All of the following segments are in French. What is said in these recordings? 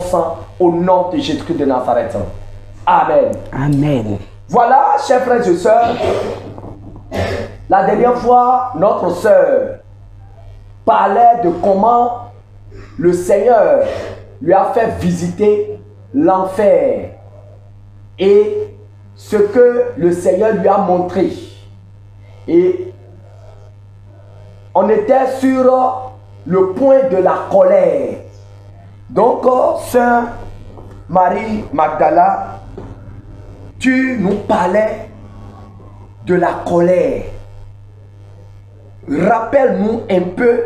sang au nom de Jésus-Christ de Nazareth. Amen. Amen. Voilà, chers frères et sœurs, la dernière fois, notre sœur parlait de comment le Seigneur lui a fait visiter l'enfer et ce que le Seigneur lui a montré. Et on était sur le point de la colère. Donc, sœur Marie Magdala, tu nous parlais de la colère. Rappelle-nous un peu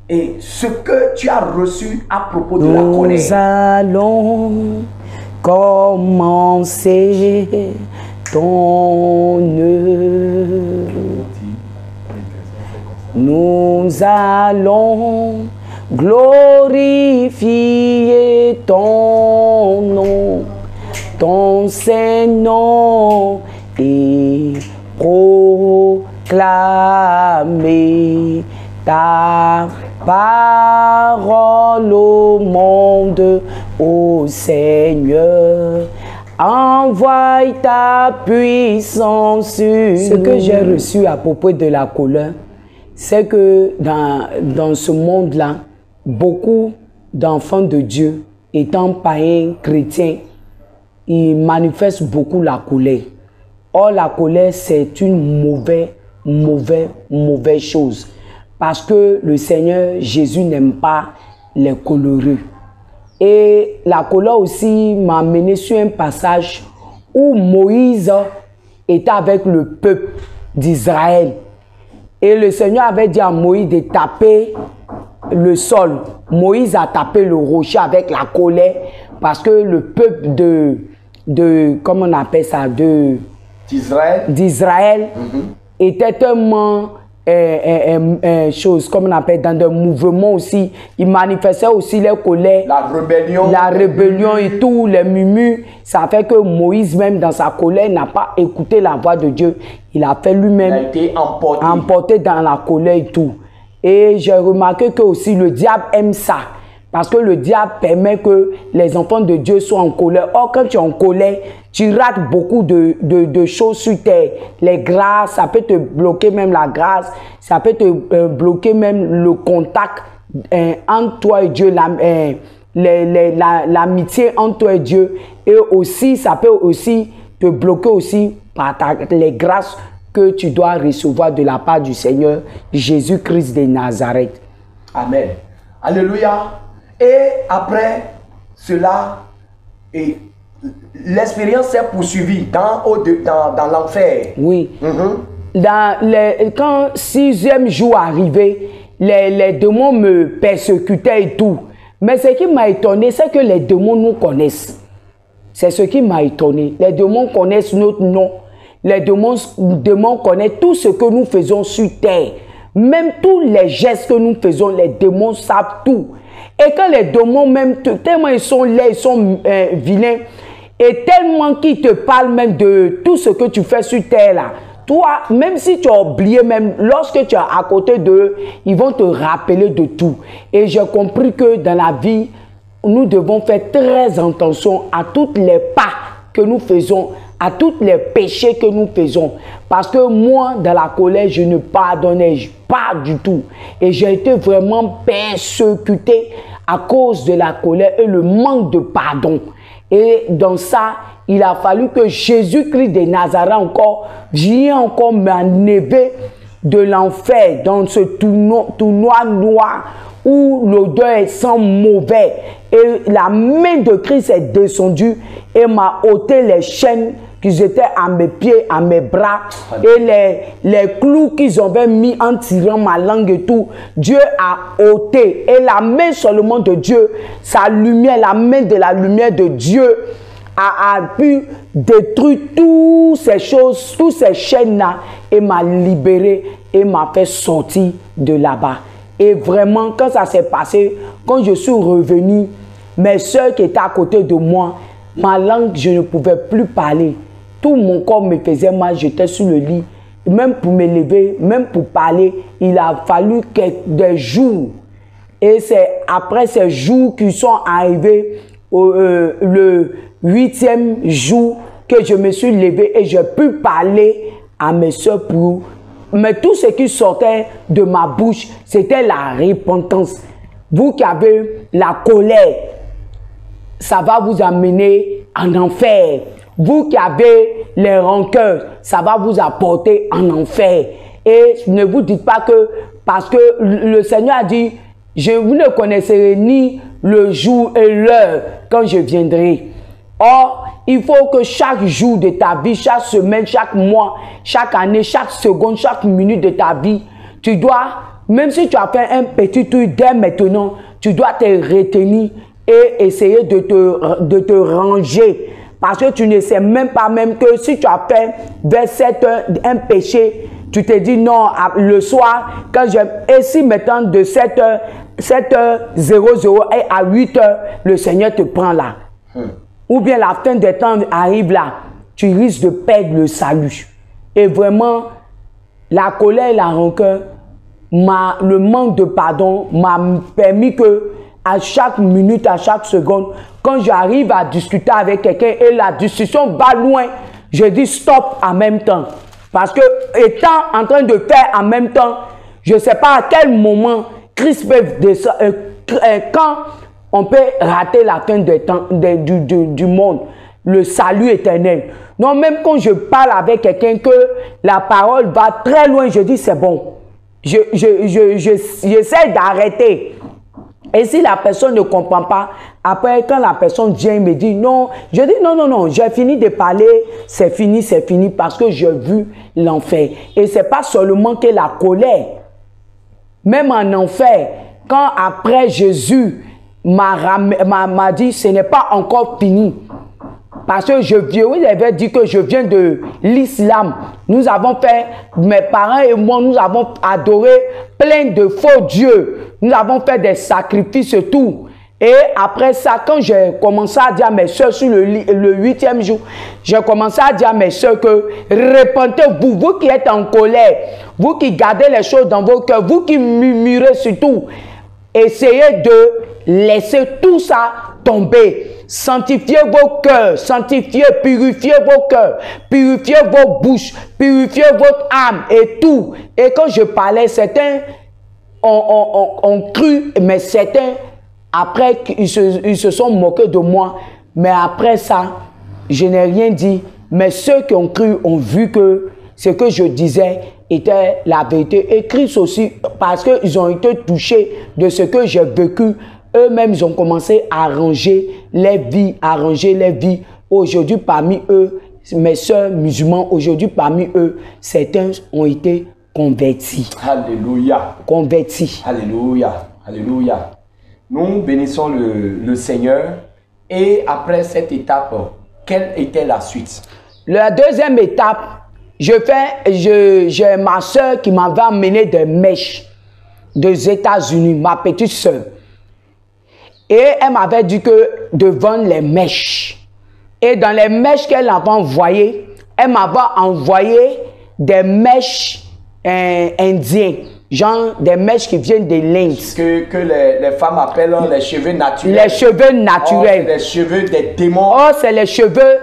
et ce que tu as reçu à propos de la colère. Nous allons commencer ton œuvre. Nous allons glorifier ton nom, ton Saint-Nom, et proclamer ta parole au monde, ô Seigneur. Envoie ta puissance. Ce que j'ai reçu à propos de la colère, c'est que dans ce monde-là, beaucoup d'enfants de Dieu, étant païens, chrétiens, ils manifestent beaucoup la colère. Or, la colère, c'est une mauvaise chose. Parce que le Seigneur Jésus n'aime pas les coléreux. Et la colère aussi m'a amené sur un passage où Moïse était avec le peuple d'Israël. Et le Seigneur avait dit à Moïse de taper le sol. Moïse a tapé le rocher avec la colère parce que le peuple comment on appelle ça, d'Israël était tellement chose, comme on appelle, dans des mouvements aussi. Ils manifestaient aussi leur colère. La rébellion et tout, les murmures. Ça fait que Moïse, même dans sa colère, n'a pas écouté la voix de Dieu. Il a fait lui-même. Il a été emporté dans la colère et tout. Et j'ai remarqué que aussi le diable aime ça. Parce que le diable permet que les enfants de Dieu soient en colère. Or, quand tu es en colère, tu rates beaucoup de choses sur terre. Les grâces, ça peut te bloquer même la grâce. Ça peut te bloquer même le contact entre toi et Dieu, l'amitié entre toi et Dieu. Et aussi, ça peut aussi te bloquer aussi par les grâces que tu dois recevoir de la part du Seigneur Jésus-Christ de Nazareth. Amen. Alléluia. Et après cela, l'expérience s'est poursuivie dans l'enfer. Oui. Quand le 6e jour arrivé, les démons me persécutaient et tout. Mais ce qui m'a étonné, c'est que les démons nous connaissent. C'est ce qui m'a étonné. Les démons connaissent notre nom. Les démons connaissent tout ce que nous faisons sur terre. Même tous les gestes que nous faisons, les démons savent tout. Et quand les démons, même, tellement ils sont laids, ils sont vilains, et tellement qu'ils te parlent même de tout ce que tu fais sur terre là, toi, même si tu as oublié, même lorsque tu es à côté d'eux, ils vont te rappeler de tout. Et j'ai compris que dans la vie, nous devons faire très attention à tous les pas que nous faisons, à tous les péchés que nous faisons. Parce que moi, dans la colère, je ne pardonnais pas du tout. Et j'ai été vraiment persécuté à cause de la colère et le manque de pardon. Et dans ça, il a fallu que Jésus-Christ de Nazareth encore vienne encore m'enlever de l'enfer dans ce tournoi noir où l'odeur sent mauvais. Et la main de Christ est descendue et m'a ôté les chaînes qui étaient à mes pieds, à mes bras, et les clous qu'ils avaient mis en tirant ma langue et tout. Dieu a ôté. Et la main seulement de Dieu, sa lumière, la main de la lumière de Dieu a pu détruire toutes ces choses, toutes ces chaînes-là, et m'a libéré et m'a fait sortir de là-bas. Et vraiment, quand ça s'est passé, quand je suis revenu, mes soeurs qui étaient à côté de moi, ma langue, je ne pouvais plus parler. Tout mon corps me faisait mal, j'étais sur le lit. Même pour me lever, même pour parler, il a fallu des jours Et c'est après ces jours qui sont arrivés, le 8e jour, que je me suis levé et j'ai pu parler à mes soeurs pour... Mais tout ce qui sortait de ma bouche, c'était la repentance. Vous qui avez la colère, ça va vous amener en enfer. Vous qui avez les rancœurs, ça va vous apporter en enfer. Et ne vous dites pas que, parce que le Seigneur a dit, vous ne connaîtrez ni le jour et l'heure quand je viendrai. Or, il faut que chaque jour de ta vie, chaque semaine, chaque mois, chaque année, chaque seconde, chaque minute de ta vie, tu dois, même si tu as fait un petit truc dès maintenant, tu dois te retenir et essayer de te ranger. Parce que tu ne sais même pas même que si tu as fait vers 7 heures un péché, tu te dis non, le soir, quand et si maintenant de 7h00 et à 8h, le Seigneur te prend là. Ou bien la fin des temps arrive là, tu risques de perdre le salut. Et vraiment, la colère et la rancœur, le manque de pardon m'a permis que à chaque minute, à chaque seconde, quand j'arrive à discuter avec quelqu'un et la discussion va loin, je dis stop en même temps. Parce que étant en train de faire en même temps, je ne sais pas à quel moment Christ peut descendre, quand on peut rater la fin des temps, du monde, le salut éternel. Non, même quand je parle avec quelqu'un que la parole va très loin, je dis c'est bon. J'essaie d'arrêter. Et si la personne ne comprend pas, après quand la personne vient et me dit non, je dis non, j'ai fini de parler, c'est fini parce que j'ai vu l'enfer. Et c'est pas seulement que la colère, même en enfer, quand après Jésus m'a dit ce n'est pas encore fini. Parce que oui, j'avais dit que je viens de l'islam. Nous avons fait, mes parents et moi, nous avons adoré plein de faux dieux. Nous avons fait des sacrifices et tout. Et après ça, quand j'ai commencé à dire à mes soeurs sur le 8e jour, j'ai commencé à dire à mes soeurs que repentez-vous, vous qui êtes en colère, vous qui gardez les choses dans vos cœurs, vous qui murmurez surtout, essayez de laisser tout ça tomber. Sanctifiez vos cœurs, purifiez vos cœurs, purifiez vos bouches, purifiez votre âme et tout. Et quand je parlais, certains ont cru, mais certains, après, ils se sont moqués de moi. Mais après ça, je n'ai rien dit. Mais ceux qui ont cru ont vu que ce que je disais était la vérité. Et Christ aussi, parce qu'ils ont été touchés de ce que j'ai vécu. Eux-mêmes, ils ont commencé à arranger les vies, Aujourd'hui, parmi eux, mes soeurs musulmans, aujourd'hui, parmi eux, certains ont été convertis. Alléluia. Convertis. Alléluia. Alléluia. Nous bénissons le Seigneur. Et après cette étape, quelle était la suite? La deuxième étape, j'ai ma soeur qui m'avait amené des mèches des États-Unis, ma petite soeur. Et elle m'avait dit que de vendre les mèches. Et dans les mèches qu'elle avait envoyées, elle m'avait envoyé des mèches indiens. Genre des mèches qui viennent de l'Inde. Que les femmes appellent les cheveux naturels. Les cheveux naturels. Oh, les cheveux des démons. Oh, c'est les cheveux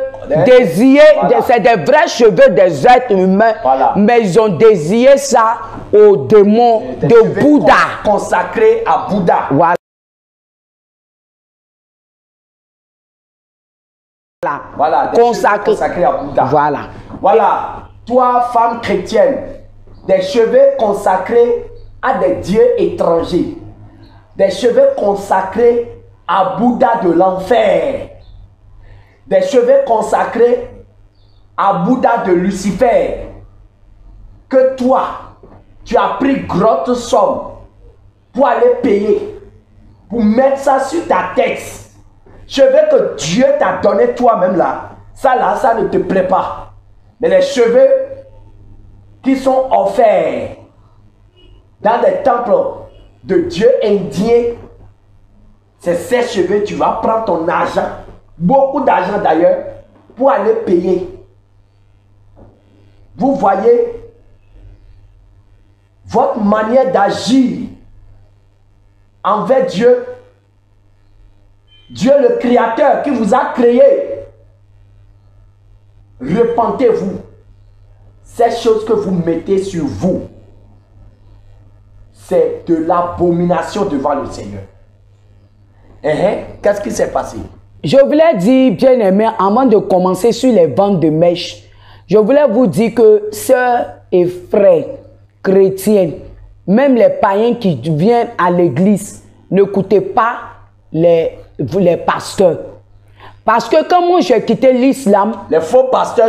désirés. Voilà. C'est des vrais cheveux des êtres humains. Voilà. Mais ils ont désiré ça aux démons de Bouddha. Consacrés à Bouddha. Voilà. Voilà, consacrés à Bouddha. Voilà. Voilà, toi, femme chrétienne, des cheveux consacrés à des dieux étrangers, des cheveux consacrés à Bouddha de l'enfer, des cheveux consacrés à Bouddha de Lucifer, que toi, tu as pris grosse somme pour aller payer, pour mettre ça sur ta tête. Cheveux que Dieu t'a donné toi-même là, ça ne te plaît pas. Mais les cheveux qui sont offerts dans des temples de Dieu indien, c'est ces cheveux, tu vas prendre ton argent, beaucoup d'argent d'ailleurs, pour aller payer. Vous voyez votre manière d'agir envers Dieu, Dieu le Créateur qui vous a créé, repentez-vous. Ces choses que vous mettez sur vous, c'est de l'abomination devant le Seigneur. Qu'est-ce qui s'est passé? Je voulais dire, bien aimé, avant de commencer sur les ventes de mèches, je voulais vous dire que sœurs et frères chrétiens, même les païens qui viennent à l'église, n'écoutez pas les pasteurs. Parce que quand moi j'ai quitté l'islam, les faux pasteurs,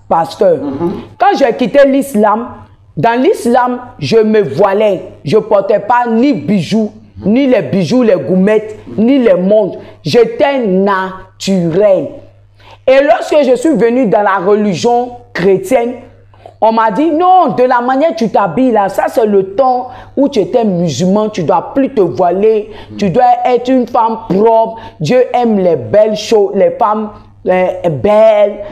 pasteurs, quand j'ai quitté l'islam, dans l'islam, je me voilais, je ne portais pas ni bijoux, ni les bijoux, les goumettes, ni les montres. J'étais naturel. Et lorsque je suis venu dans la religion chrétienne, on m'a dit, non, de la manière que tu t'habilles là, ça c'est le temps où tu étais musulman, tu ne dois plus te voiler, tu dois être une femme propre. Dieu aime les belles choses, les femmes belles,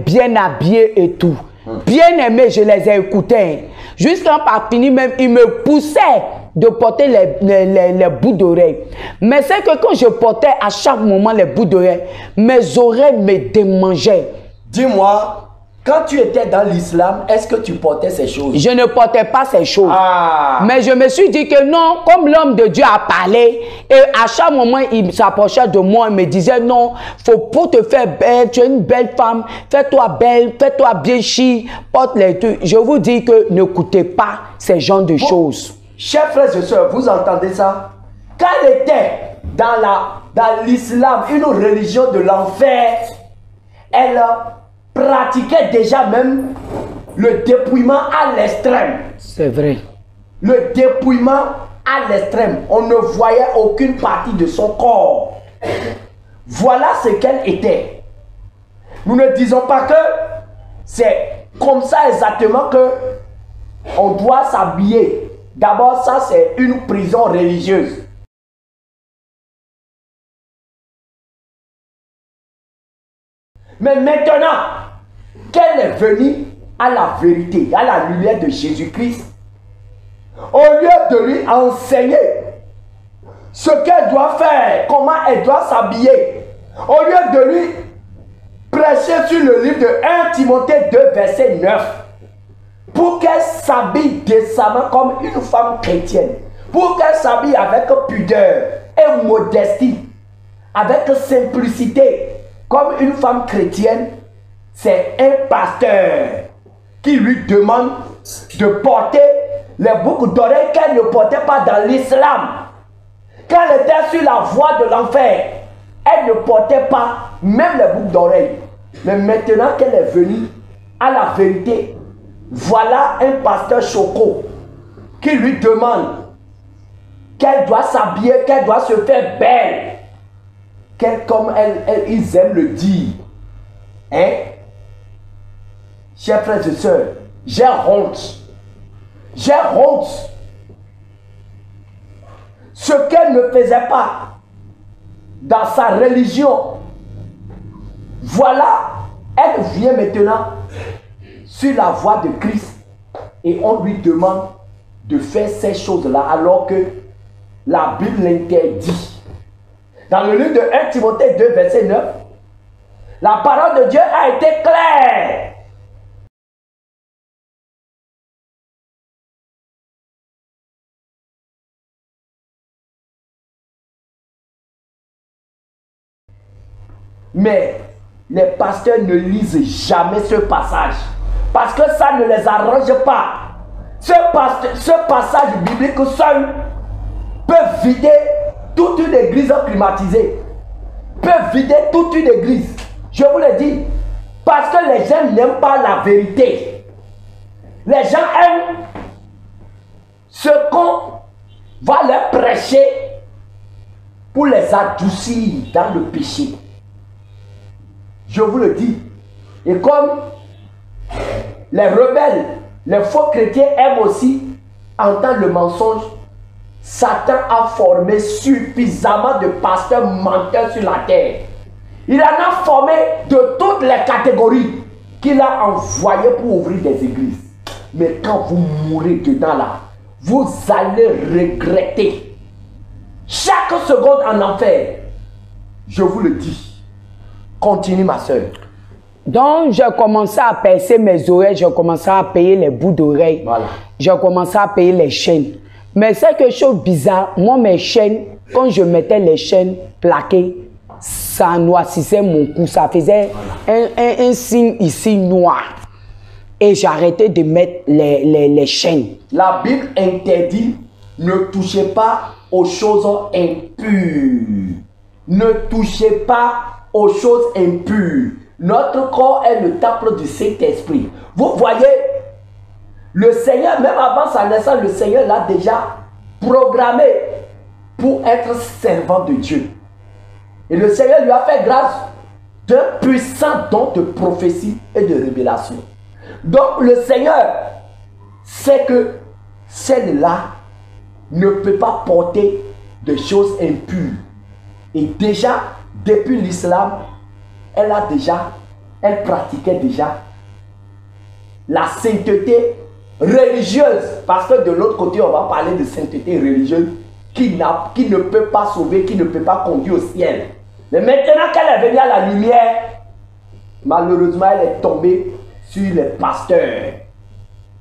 bien habillées et tout. Bien aimé, je les ai écoutées. Jusqu'à par fini même, ils me poussaient de porter les bouts d'oreilles. Mais c'est que quand je portais à chaque moment les bouts d'oreilles, mes oreilles me démangeaient. Dis-moi, quand tu étais dans l'islam, est-ce que tu portais ces choses? Je ne portais pas ces choses. Mais je me suis dit que non, comme l'homme de Dieu a parlé, et à chaque moment, il s'approchait de moi et me disait non, pour te faire belle, tu es une belle femme, fais-toi belle, fais-toi bien chi, porte les trucs. Je vous dis que n'écoutez pas ces genres de choses. Chers frères et sœurs, vous entendez ça? Quand elle était dans l'islam, une religion de l'enfer, elle pratiquait déjà même le dépouillement à l'extrême. C'est vrai. Le dépouillement à l'extrême. On ne voyait aucune partie de son corps. Voilà ce qu'elle était. Nous ne disons pas que c'est comme ça exactement que on doit s'habiller. D'abord, ça c'est une prison religieuse. Mais maintenant qu'elle est venue à la vérité, à la lumière de Jésus-Christ, au lieu de lui enseigner ce qu'elle doit faire, comment elle doit s'habiller, au lieu de lui prêcher sur le livre de 1 Timothée 2, verset 9, pour qu'elle s'habille décemment comme une femme chrétienne, pour qu'elle s'habille avec pudeur et modestie, avec simplicité, comme une femme chrétienne, c'est un pasteur qui lui demande de porter les boucles d'oreilles qu'elle ne portait pas dans l'islam. Quand elle était sur la voie de l'enfer, elle ne portait pas même les boucles d'oreilles. Mais maintenant qu'elle est venue à la vérité, voilà un pasteur choco qui lui demande qu'elle doit s'habiller, qu'elle doit se faire belle, comme ils aiment le dire. Hein? Chers frères et sœurs, j'ai honte. J'ai honte. Ce qu'elle ne faisait pas dans sa religion, voilà, elle vient maintenant sur la voie de Christ et on lui demande de faire ces choses-là alors que la Bible l'interdit. Dans le livre de 1 Timothée 2, verset 9, la parole de Dieu a été claire. Mais les pasteurs ne lisent jamais ce passage parce que ça ne les arrange pas. Ce passage biblique seul peut vider toute une église climatisée, peut vider toute une église. Je vous le dis, parce que les gens n'aiment pas la vérité. Les gens aiment ce qu'on va leur prêcher pour les adoucir dans le péché. Je vous le dis. Et comme les rebelles, les faux chrétiens aiment aussi entendre le mensonge, Satan a formé suffisamment de pasteurs menteurs sur la terre. Il en a formé de toutes les catégories qu'il a envoyé pour ouvrir des églises. Mais quand vous mourrez dedans là, vous allez regretter chaque seconde en enfer. Je vous le dis. Continue, ma soeur. Donc, j'ai commencé à percer mes oreilles, j'ai commencé à payer les bouts d'oreilles. Voilà. J'ai commencé à payer les chaînes. Mais c'est quelque chose de bizarre. Moi, mes chaînes, quand je mettais les chaînes plaquées, ça noircissait mon cou. Ça faisait un signe ici noir. Et j'arrêtais de mettre les chaînes. La Bible interdit, ne touchez pas aux choses impures. Ne touchez pas aux choses impures. Notre corps est le temple du Saint-Esprit. Vous voyez, le Seigneur, même avant sa naissance, le Seigneur l'a déjà programmé pour être servant de Dieu. Et le Seigneur lui a fait grâce d'un puissant don de prophétie et de révélation. Donc le Seigneur sait que celle-là ne peut pas porter de choses impures. Et déjà, depuis l'islam, elle pratiquait déjà la sainteté religieuse. Parce que de l'autre côté, on va parler de sainteté religieuse qui ne peut pas sauver, qui ne peut pas conduire au ciel. Mais maintenant qu'elle est venue à la lumière, malheureusement, elle est tombée sur les pasteurs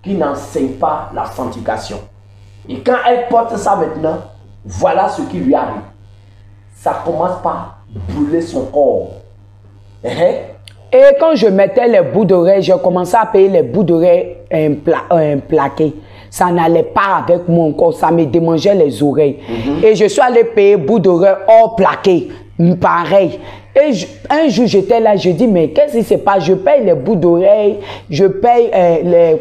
qui n'enseignent pas la sanctification. Et quand elle porte ça maintenant, voilà ce qui lui arrive. Ça commence par brûler son corps. Et quand je mettais les bouts d'oreilles, j'ai commencé à payer les bouts d'oreilles plaqués. Ça n'allait pas avec mon corps, ça me démangeait les oreilles. Et je suis allé payer bouts d'oreilles hors plaqués, pareil. Et un jour, j'étais là, je dis, mais qu'est-ce qui se passe? Je paye les bouts d'oreilles, je paye,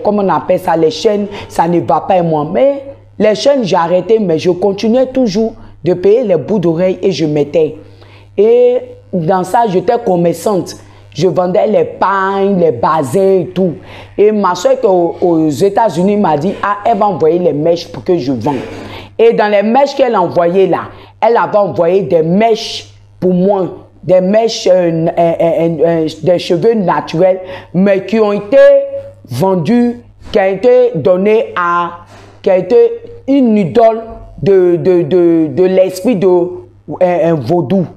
comment on appelle ça, les chaînes, ça ne va pas moi. Mais les chaînes, j'ai arrêté, mais je continuais toujours de payer les bouts d'oreilles et je mettais. Et dans ça, j'étais commerçante. Je vendais les pains, les basins et tout. Et ma soeur aux États-Unis m'a dit, ah, elle va envoyer les mèches pour que je vende. Et dans les mèches qu'elle envoyait là, elle avait envoyé des mèches pour moi, des mèches, des cheveux naturels, mais qui ont été vendus, qui ont été donnés à, qui a été une idole de l'esprit de vaudou.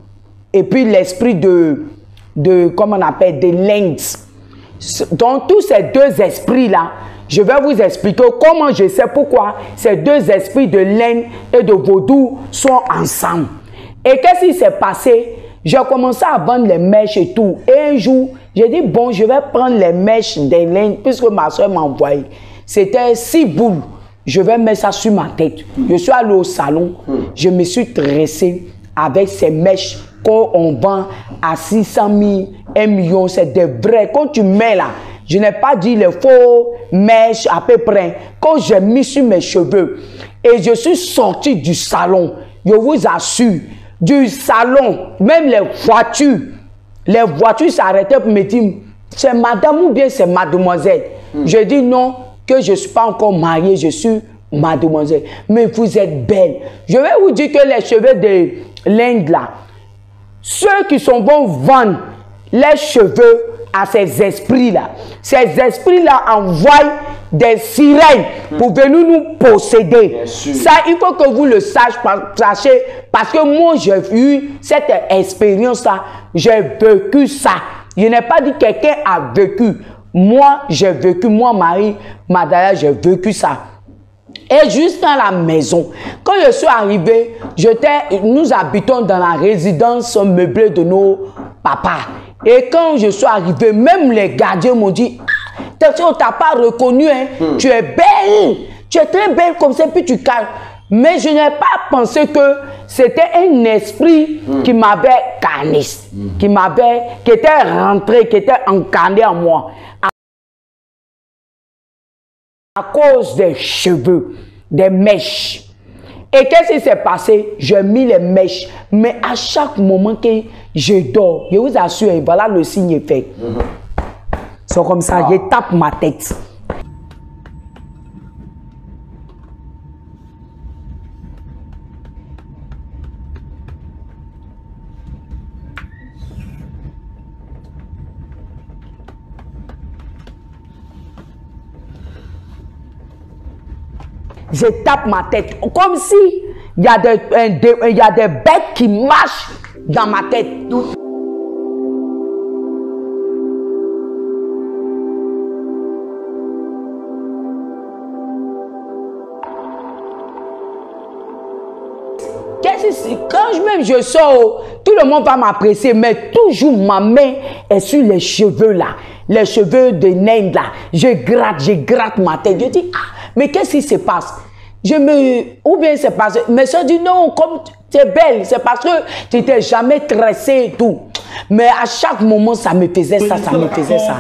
Et puis l'esprit comment on appelle, de l'Inde. Donc tous ces deux esprits-là, je vais vous expliquer comment je sais pourquoi ces deux esprits de l'Inde et de vaudou sont ensemble. Et qu'est-ce qui s'est passé? J'ai commencé à vendre les mèches et tout. Et un jour, j'ai dit, bon, je vais prendre les mèches de l'Inde, puisque ma soeur m'a envoyé. C'était 6 boules. Je vais mettre ça sur ma tête. Je suis allé au salon, je me suis tressé avec ces mèches qu'on vend à 600 000, 1 million, c'est des vrais. Quand tu mets là, je n'ai pas dit les faux mèches à peu près. Quand j'ai mis sur mes cheveux et je suis sorti du salon, je vous assure, du salon, même les voitures s'arrêtaient pour me dire, c'est madame ou bien c'est mademoiselle. Je dis non, que je ne suis pas encore mariée, je suis mademoiselle. Mais vous êtes belle. Je vais vous dire que les cheveux de l'Inde là, ceux qui sont bons vendre les cheveux à ces esprits-là. Ces esprits-là envoient des sirènes pour venir nous posséder. Ça, il faut que vous le sachiez parce que moi, j'ai eu cette expérience-là. J'ai vécu ça. Je n'ai pas dit que quelqu'un a vécu. Moi, j'ai vécu. Moi, Marie, Madala, j'ai vécu ça. Et juste dans la maison, quand je suis arrivé, nous habitons dans la résidence meublée de nos papas. Et quand je suis arrivé, même les gardiens m'ont dit, on t'a pas reconnu, hein? Tu es belle, tu es très belle comme ça, puis tu calmes. Mais je n'ai pas pensé que c'était un esprit qui m'avait carné, qui était rentré, qui était incarné en moi. À cause des cheveux, des mèches. Et qu'est-ce qui s'est passé? J'ai mis les mèches. Mais à chaque moment que je dors, je vous assure, voilà le signe est fait. C'est comme ça, je tape ma tête. je tape ma tête. Comme si il y a des bêtes qui marchent dans ma tête. Quand même je sors, tout le monde va m'apprécier, mais toujours ma main est sur les cheveux là, les cheveux de naine là. Je gratte ma tête. Je dis, ah, mais qu'est-ce qui se passe? Ou bien c'est parce que, mais ça dit non, comme tu es belle, c'est parce que tu n'étais jamais tressée et tout. Mais à chaque moment, ça me faisait ça, ça me faisait ça.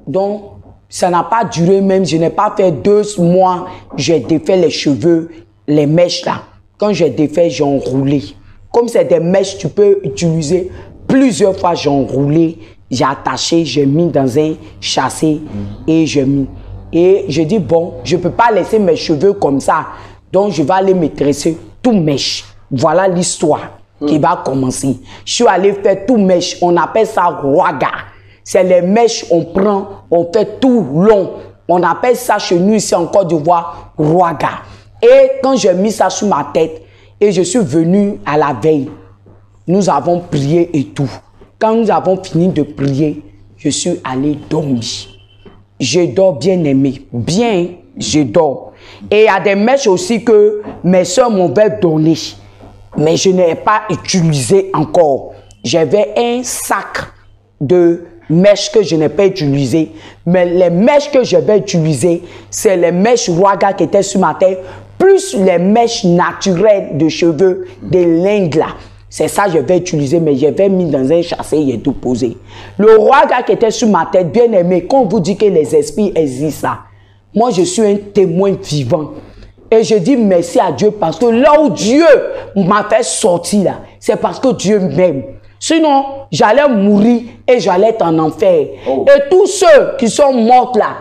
Donc, ça n'a pas duré même, je n'ai pas fait 2 mois, j'ai défait les cheveux, les mèches là. Quand j'ai défait, j'ai enroulé. Comme c'est des mèches, tu peux utiliser plusieurs fois, j'ai enroulé, j'ai attaché, j'ai mis dans un chassé et j'ai mis. Et je dis, bon, je ne peux pas laisser mes cheveux comme ça, donc je vais aller me tresser tout mèche. Voilà l'histoire qui va commencer. Je suis allé faire tout mèche, on appelle ça rouaga. C'est les mèches, on prend, on fait tout long. On appelle ça chez nous ici en Côte d'Ivoire, rouaga. Et quand j'ai mis ça sur ma tête, et je suis venu à la veille, nous avons prié et tout. Quand nous avons fini de prier, je suis allé dormir. Je dors bien aimé, bien, je dors. Et il y a des mèches aussi que mes soeurs m'avaient donné, mais je n'ai pas utilisé encore. J'avais un sac de mèches que je n'ai pas utilisé, mais les mèches que je vais utiliser, c'est les mèches rouaga qui étaient sur ma tête, plus les mèches naturelles de cheveux, des lingues là. C'est ça que je vais utiliser, mais je vais mis dans un chassé et tout posé. Le rouaga qui était sur ma tête, bien aimé, quand on vous dit que les esprits existent là, moi je suis un témoin vivant. Et je dis merci à Dieu parce que là où Dieu m'a fait sortir là, c'est parce que Dieu m'aime. Sinon, j'allais mourir et j'allais être en enfer. Oh. Et tous ceux qui sont morts là,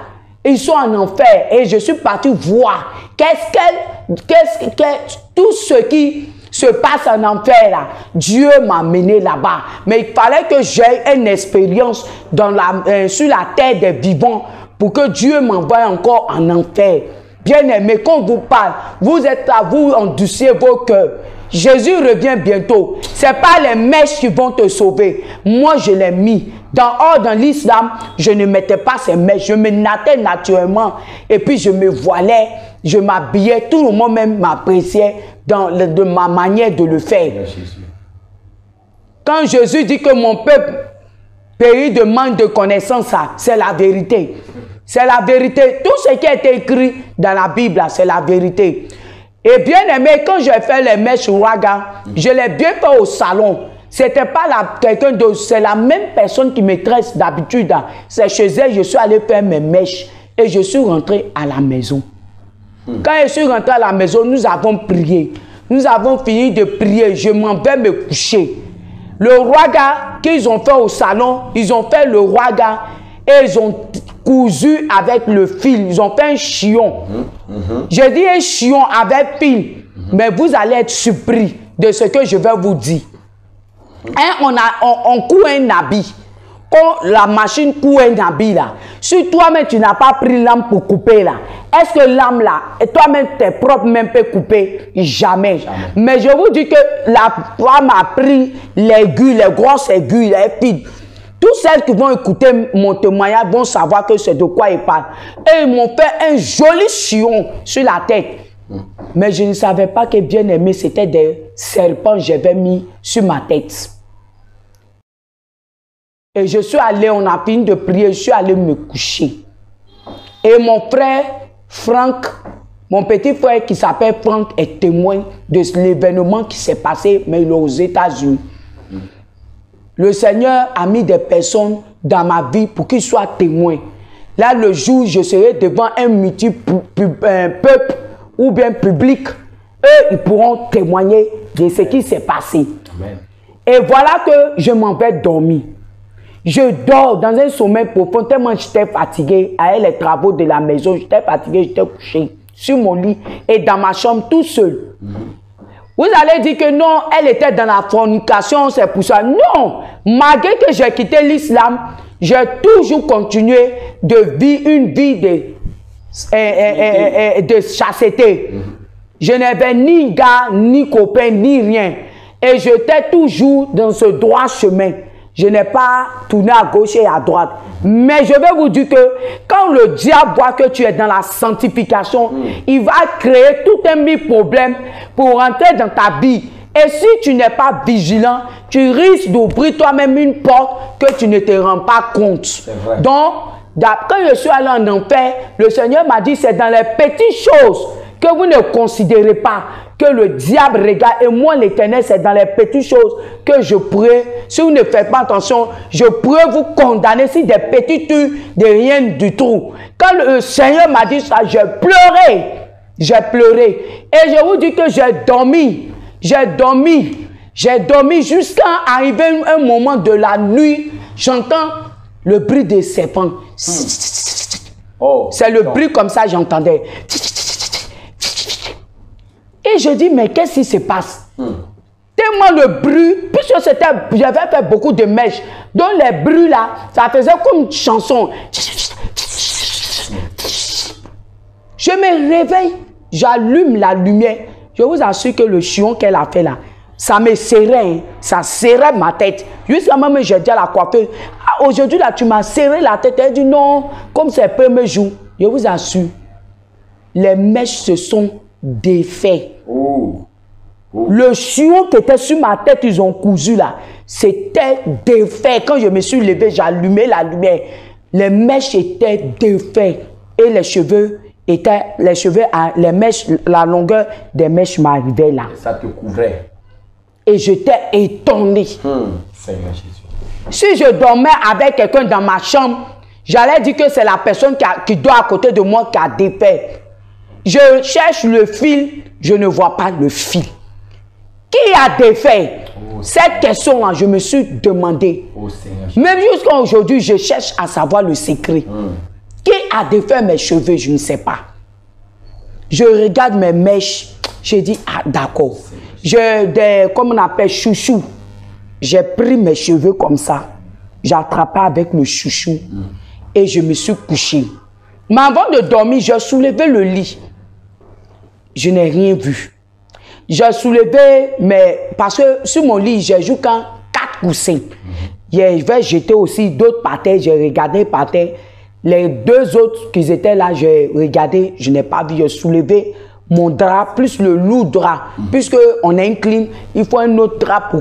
ils sont en enfer. Et je suis parti voir tout ce qui se passe en enfer là. Dieu m'a mené là-bas. Mais il fallait que j'aie une expérience sur la terre des vivants pour que Dieu m'envoie encore en enfer. Bien aimé, quand on vous parle, vous êtes là, vous endurcissez vos cœurs. Jésus revient bientôt. Ce n'est pas les mèches qui vont te sauver. Moi, je l'ai mis. Dans l'islam, je ne mettais pas ces mèches. Je me nattais naturellement. Et puis, je me voilais. Je m'habillais. Tout le monde même m'appréciait de ma manière de le faire. Quand Jésus dit que mon peuple périt de manque de connaissance, c'est la vérité. C'est la vérité. Tout ce qui a été écrit dans la Bible, c'est la vérité. Et bien aimé, quand j'ai fait les mèches rouaga, je l'ai bien fait au salon. C'était pas quelqu'un d'autre, c'est la même personne qui me tresse d'habitude. C'est chez elle, je suis allé faire mes mèches et je suis rentré à la maison. Quand je suis rentré à la maison, nous avons prié. Nous avons fini de prier, je m'en vais me coucher. Le raga qu'ils ont fait au salon, ils ont fait le raga et ils ont cousu avec le fil. Ils ont fait un chillon. J'ai dit un chillon avec fil. Mais vous allez être surpris de ce que je vais vous dire. On coud un habit. Quand la machine coud un habit là, si toi-même tu n'as pas pris lame pour couper là, est-ce que lame là, et toi-même tes propres mains peuvent couper? Jamais. Mais je vous dis que la femme a pris l'aiguille, les grosses aiguilles, les fils. Tous celles qui vont écouter mon témoignage vont savoir que c'est de quoi ils parlent. Et ils m'ont fait un joli sillon sur la tête. Mais je ne savais pas que bien aimé, c'était des serpents que j'avais mis sur ma tête. Et je suis allé, on a fini de prier, je suis allé me coucher. Et mon frère Franck, mon petit frère qui s'appelle Franck, est témoin de l'événement qui s'est passé, mais il est aux États-Unis. Le Seigneur a mis des personnes dans ma vie pour qu'ils soient témoins. Là, le jour où je serai devant un peuple ou bien public, eux, ils pourront témoigner de ce qui s'est passé. Amen. Et voilà que je m'en vais dormir. Je dors dans un sommeil profond, tellement j'étais fatigué avec les travaux de la maison. J'étais fatigué, j'étais couché sur mon lit et dans ma chambre tout seul. Vous allez dire que non, elle était dans la fornication, c'est pour ça. Non, malgré que j'ai quitté l'islam, j'ai toujours continué de vivre une vie de chasteté. Je n'avais ni gars, ni copain, ni rien. Et j'étais toujours dans ce droit chemin. Je n'ai pas tourné à gauche et à droite. Mais je vais vous dire que quand le diable voit que tu es dans la sanctification, il va créer tout un problème pour rentrer dans ta vie. Et si tu n'es pas vigilant, tu risques d'ouvrir toi-même une porte que tu ne te rends pas compte. Donc, quand je suis allé en enfer, le Seigneur m'a dit, c'est dans les petites choses que vous ne considérez pas que le diable regarde. Et moi, l'Éternel, c'est dans les petites choses que je pourrais, si vous ne faites pas attention, je pourrais vous condamner si des petites de rien du tout. Quand le Seigneur m'a dit ça, j'ai pleuré. J'ai pleuré. Et je vous dis que j'ai dormi. J'ai dormi. J'ai dormi jusqu'à arriver un moment de la nuit. J'entends le bruit des serpents. C'est le bruit comme ça, j'entendais. Et je dis, mais qu'est-ce qui se passe? Tellement le bruit, puisque j'avais fait beaucoup de mèches, donc les bruits là, ça faisait comme une chanson. Je me réveille, j'allume la lumière. Je vous assure que le chion qu'elle a fait là, ça me serrait, hein, ça serrait ma tête. Jusqu'à même, j'ai dit à la coiffeuse, ah, aujourd'hui là, tu m'as serré la tête. Elle dit non, comme c'est le premier jour. Je vous assure, les mèches se sont défaits. Le chion qui était sur ma tête, ils ont cousu là, c'était défait. Quand je me suis levé, j'ai allumé la lumière. Les mèches étaient défaits et les cheveux étaient, les mèches, la longueur des mèches m'arrivait là. Ça te couvrait. Et j'étais étonné. Si je dormais avec quelqu'un dans ma chambre, j'allais dire que c'est la personne qui dort à côté de moi qui a défait. Je cherche le fil, je ne vois pas le fil. Qui a défait? Cette question-là, je me suis demandé. Même jusqu'à aujourd'hui, je cherche à savoir le secret. Qui a défait mes cheveux? Je ne sais pas. Je regarde mes mèches. Je dis, ah d'accord. Comme on appelle chouchou. J'ai pris mes cheveux comme ça. J'ai attrapé avec le chouchou. Et je me suis couché. Mais avant de dormir, j'ai soulevé le lit. Je n'ai rien vu. J'ai soulevé, mais parce que sur mon lit, j'ai joué quand 4 coussins. Je vais jeter aussi d'autres par terre. J'ai regardé par terre. Les 2 autres qui étaient là, j'ai regardé, je n'ai pas vu. J'ai soulevé mon drap plus le lourd drap. Puisque on a une clim, il faut un autre drap pour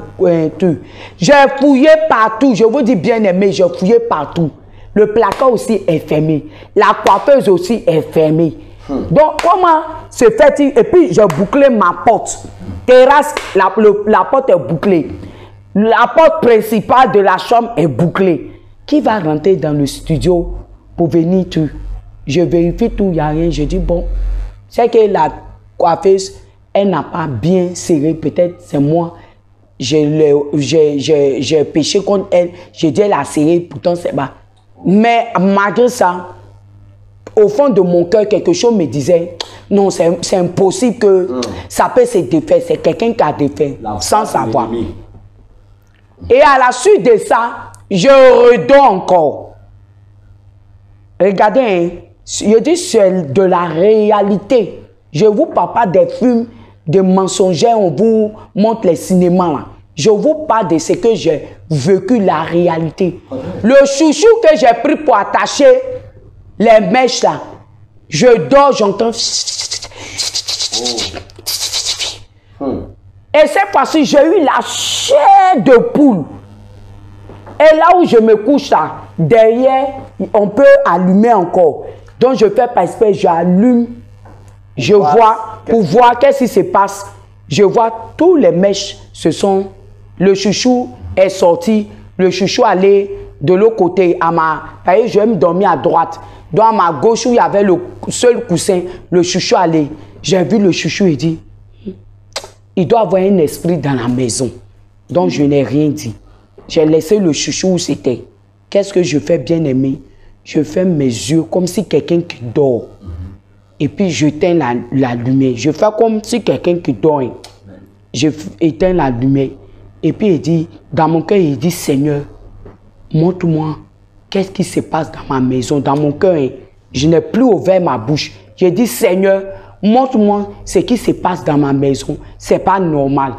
tout. J'ai fouillé partout. Je vous dis bien aimé, j'ai fouillé partout. Le placard aussi est fermé. La coiffeuse aussi est fermée. Donc, comment se fait-il? Et puis, j'ai bouclé ma porte. Terrasse, la porte est bouclée. La porte principale de la chambre est bouclée. Qui va rentrer dans le studio pour venir tout? Je vérifie tout, il n'y a rien. Je dis, bon, c'est que la coiffeuse, elle n'a pas bien serré. Peut-être c'est moi. j'ai péché contre elle, j'ai dû la serrer, pourtant c'est bas. Mais malgré ça, au fond de mon cœur, quelque chose me disait, non, c'est impossible que ça peut se défaire, c'est quelqu'un qui a défait, sans savoir. Et à la suite de ça, je redonne encore. Regardez, hein, je dis c'est de la réalité. Je vous parle pas des films, des mensongers, on vous montre les cinémas là. Je vous parle de ce que j'ai vécu, la réalité. Le chouchou que j'ai pris pour attacher les mèches là, je dors, j'entends. Et cette fois-ci, j'ai eu la chair de poule. Et là où je me couche là, derrière, on peut allumer encore. Donc je fais pas espèce, j'allume, je vois, pour voir qu'est-ce qui se passe. Je vois tous les mèches, ce sont, le chouchou est sorti, le chouchou allait de l'autre côté, à ma, je vais me dormir à droite. Donc à ma gauche où il y avait le seul coussin, le chouchou allait. J'ai vu le chouchou et dit, il doit avoir un esprit dans la maison. Donc je n'ai rien dit. J'ai laissé le chouchou où c'était. Qu'est-ce que je fais, bien aimé? Je ferme mes yeux comme si quelqu'un qui dort. Et puis j'éteins la lumière. Je fais comme si quelqu'un qui dort. Je éteins la lumière. Et puis il dit, dans mon cœur, il dit, Seigneur, montre-moi qu'est-ce qui se passe dans ma maison. Dans mon cœur, je n'ai plus ouvert ma bouche. J'ai dit, Seigneur, montre-moi ce qui se passe dans ma maison. C'est pas normal.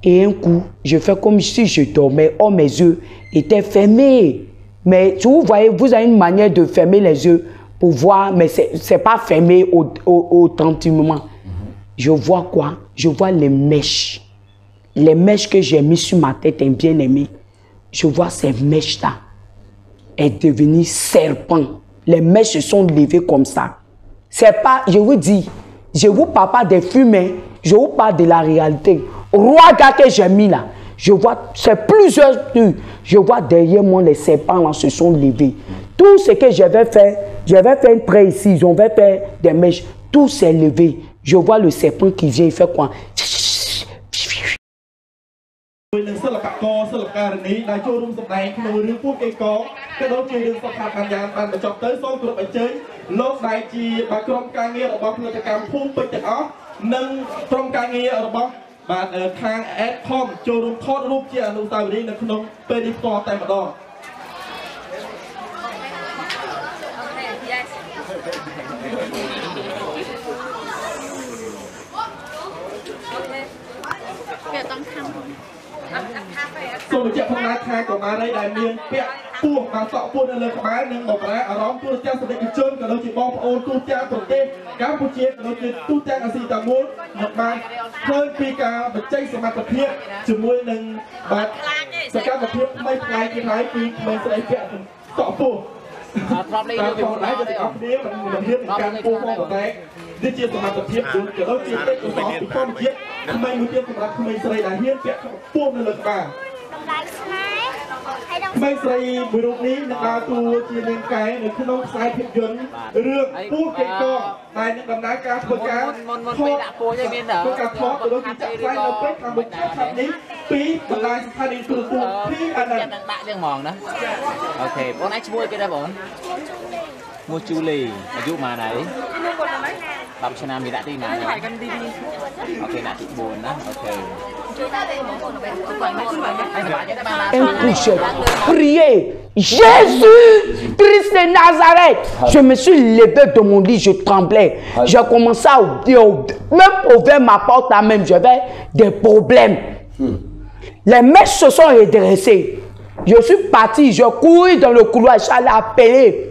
Et un coup, je fais comme si je dormais. Oh, mes yeux étaient fermés. Mais vous voyez, vous avez une manière de fermer les yeux pour voir, mais ce n'est pas fermé authentiquement. Je vois quoi? Je vois les mèches. Les mèches que j'ai mis sur ma tête, un bien-aimé. Je vois ces mèches-là. Elles devenues serpents. Les mèches se sont levées comme ça. C'est pas, je vous dis, je vous parle pas des fumées, je vous parle de la réalité. Regarde que j'ai mis là. Je vois, c'est plusieurs trucs. Je vois derrière moi les serpents là se sont levés. Tout ce que j'avais fait un trait ici, ils ont fait des mèches. Tout s'est levé. Je vois le serpent qui vient, il fait quoi? So je phongណាខាកុមារីដែលមានពាក់ពោះបានសក់ពោះនៅលើក្បាលនិងបបរាអារម្មណ៍ទូរទស្សន៍សម្ដេចជនក៏ដូចជាបងប្អូនទូទាំងប្រទេសកម្ពុជាក៏ដូចជាទូទាំងអាស៊ីតាមូលមកបានឃើញពីការបញ្ចេញសមត្ថភាពជាមួយនឹងបាទសកម្មភាពថ្មីប្លែកទៀតហើយពីក្មេងស្រីពាក់សក់ពោះតាមផងដែរទៅអស់គ្នាមិនហ៊ានការពោះផងតែនេះជាសមត្ថភាពក៏ដូចជាទេពកោសល្យពីធម្មជាតិក្មេងមួយទៀតសម្រាប់ក្មេងស្រីដែលហ៊ានពាក់ពោះនៅលើក្បាលក្មេងស្រីមួយរូបនេះនឹងដើរតួជានាងកែនៅក្នុងខ្សែភាពយន្តរឿងពូកេកដែលនឹងដំណើរការធ្វើការថតដាក់ពោះឯមានធ្វើការថតទៅដូចជាចាក់ផ្សាយនៅពេលខាងមុខឆាប់នេះពីបណ្ដាញស្ថានីយ៍ទូរទស្សន៍ PNN ដាក់ទាំងហ្មងណាអូខេបងឯងឈ្មោះគេដែរបងឈ្មោះជូលីអាយុប៉ុន្មានហើយ10ឆ្នាំមានដាក់ទីណាអូខេដាក់ទី4ណាអូខេUn couche, priez, Jésus, Christ de Nazareth. Je me suis levé de mon lit, je tremblais. J'ai commencé à même ouvrir ma porte à même, j'avais des problèmes. Les mèches se sont redressés. Je suis parti, je cours dans le couloir, j'allais appeler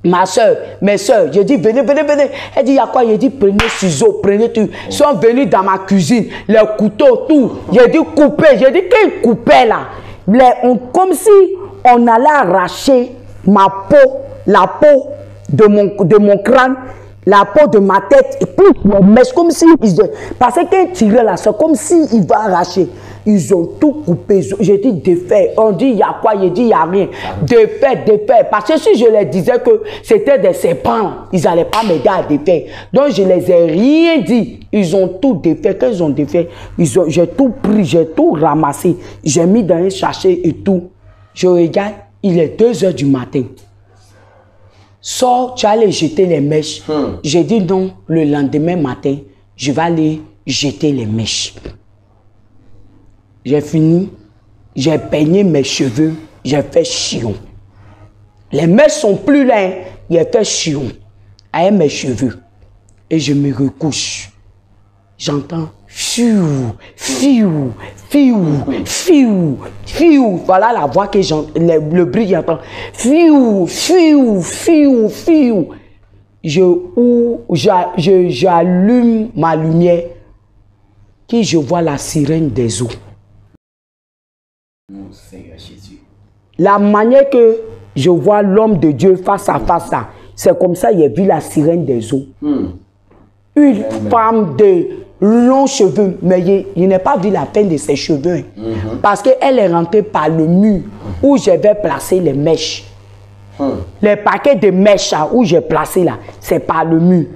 ma soeur, mes soeurs. J'ai dit, venez, venez, venez. Elle dit, il y a quoi? J'ai dit, prenez ciseaux, prenez tout. Ils sont venus dans ma cuisine, les couteaux, tout. J'ai dit, coupez. J'ai dit, qu'est-ce coupait là? Comme si on allait arracher ma peau, la peau de mon crâne. la peau de ma tête et plus les mèches, comme si parce qu'un tiré là, c'est comme s'il va arracher. Ils ont tout coupé. J'ai dit défait. On dit il y a quoi? J'ai dit il n'y a rien. Défait, défait. Parce que si je leur disais que c'était des serpents, ils n'allaient pas m'aider à défaire. Donc je les ai rien dit. Ils ont tout défait. Quand ils ont défait, j'ai tout pris, j'ai tout ramassé. J'ai mis dans un sachet et tout. Je regarde, il est 2 h du matin. Sors, tu vas aller jeter les mèches. J'ai dit non, le lendemain matin, je vais aller jeter les mèches. J'ai fini, j'ai peigné mes cheveux, j'ai fait chion. Les mèches sont plus là, hein. J'ai fait chion avec mes cheveux. Et je me recouche. J'entends fiou, fiou, fiou, fiou, fiou. Voilà la voix que j'entends, le bruit que j'entends. Fiou, fiou, fiou, fiou. J'allume ma lumière. Qui je vois la sirène des eaux. Seigneur Jésus. La manière que je vois l'homme de Dieu face à face, c'est comme ça j'ai vu la sirène des eaux. Une femme de longs cheveux, mais je n'ai pas vu la peine de ses cheveux. Parce qu'elle est rentrée par le mur où j'avais placé les mèches. Les paquets de mèches où j'ai placé là, c'est par le mur.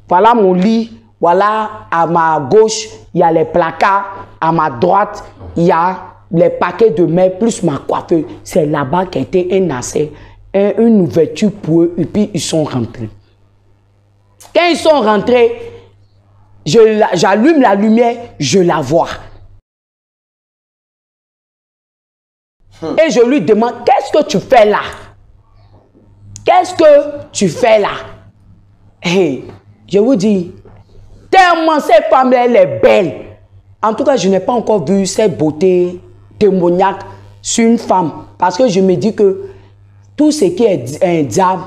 Voilà mon lit, voilà à ma gauche, il y a les placards, à ma droite, il y a les paquets de mèches plus ma coiffeuse. C'est là-bas qui était un nacet, une ouverture pour eux, et puis ils sont rentrés. Quand ils sont rentrés, j'allume la lumière, je la vois. Et je lui demande, qu'est-ce que tu fais là? Qu'est-ce que tu fais là? Et je vous dis, tellement cette femme elle est belle. En tout cas, je n'ai pas encore vu cette beauté démoniaque sur une femme. Parce que je me dis que tout ce qui est un diable,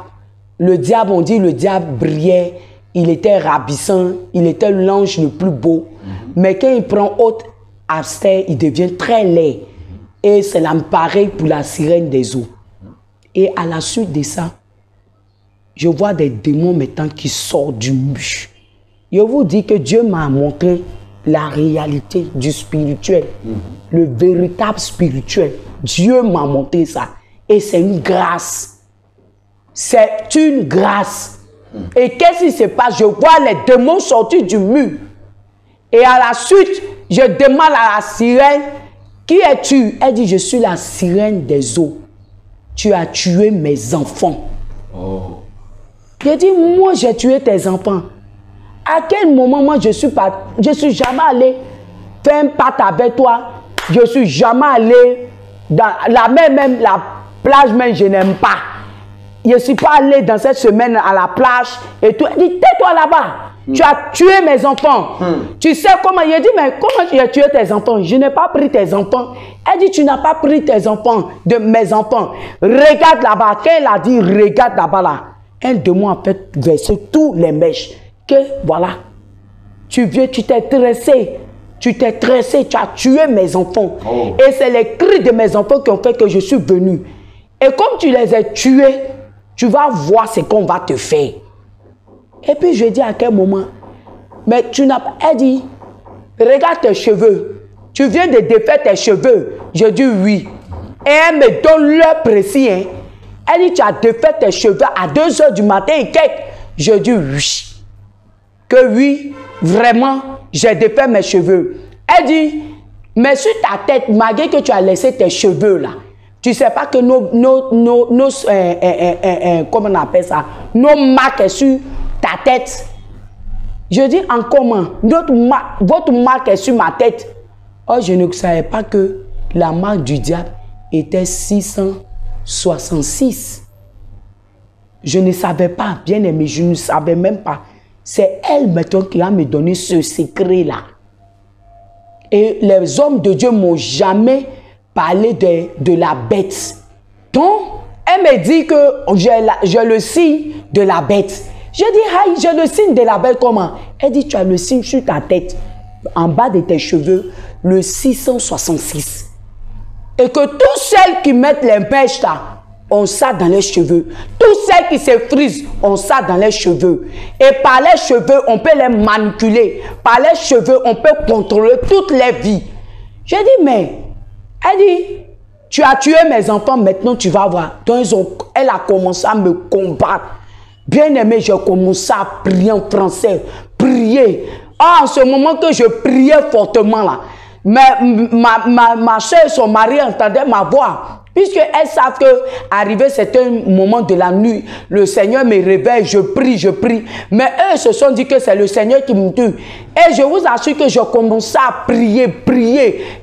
le diable, on dit le diable brillait, il était ravissant, il était l'ange le plus beau. Mais quand il prend haute aspect, il devient très laid. Et c'est là pareil pour la sirène des eaux. Et à la suite de ça, je vois des démons maintenant qui sortent du mur. Je vous dis que Dieu m'a montré la réalité du spirituel, le véritable spirituel. Dieu m'a montré ça. Et c'est une grâce. C'est une grâce. Et qu'est-ce qui se passe? Je vois les démons sortir du mur. Et à la suite, je demande à la sirène, qui es-tu? Elle dit, je suis la sirène des eaux. Tu as tué mes enfants. Oh. J'ai dit, moi j'ai tué tes enfants. À quel moment moi je suis jamais allé faire un pacte avec toi. Je suis jamais allé dans la mer, même la plage, même je n'aime pas. Je ne suis pas allé dans cette semaine à la plage et tout. Elle dit, tais-toi là-bas. Tu as tué mes enfants. Tu sais comment? Il dit, mais comment tu as tué tes enfants? Je n'ai pas pris tes enfants. Elle dit, tu n'as pas pris tes enfants, de mes enfants. Regarde là-bas. Quand elle a dit, regarde là-bas là, un démon a fait verser tous les mèches. Que voilà, tu viens, tu t'es tressé. Tu t'es tressé, tu as tué mes enfants. Oh. Et c'est les cris de mes enfants qui ont fait que je suis venu. Et comme tu les as tués, tu vas voir ce qu'on va te faire. Et puis je dis à quel moment, mais tu n'as pas, elle dit, regarde tes cheveux, tu viens de défaire tes cheveux. Je dis oui. Et elle me donne l'heure précise. Hein. Elle dit, tu as défait tes cheveux à 2 h du matin et quelques. Je dis oui. Que oui, vraiment, j'ai défait mes cheveux. Elle dit, mais sur ta tête, malgré que tu as laissé tes cheveux là, tu ne sais pas que comment on appelle ça, nos marques sur ta tête. Je dis en comment? Votre marque est sur ma tête. Oh, je ne savais pas que la marque du diable était 666. Je ne savais pas, bien aimé, je ne savais même pas. C'est elle maintenant qui a me donné ce secret-là. Et les hommes de Dieu m'ont jamais parlé de la bête. Donc, elle me dit que j'ai le signe de la bête. Je dis, aïe, j'ai le signe de la bête comment? Elle dit, tu as le signe sur ta tête, en bas de tes cheveux, le 666. Et que tous celles qui mettent les mèches là, on ça dans les cheveux. Tout ce qui se frise, on ça dans les cheveux. Et par les cheveux, on peut les manipuler. Par les cheveux, on peut contrôler toutes les vies. J'ai dit, mais, elle dit, tu as tué mes enfants, maintenant tu vas voir. Donc elle a commencé à me combattre. Bien aimé, j'ai commencé à prier en français. Prier. En ce moment que je priais fortement là, ma soeur et son mari entendaient ma voix. Puisqu'elles savent que, arrivé certains moments de la nuit, le Seigneur me réveille, je prie. Mais eux se sont dit que c'est le Seigneur qui me tue. Et je vous assure que je commençais à prier.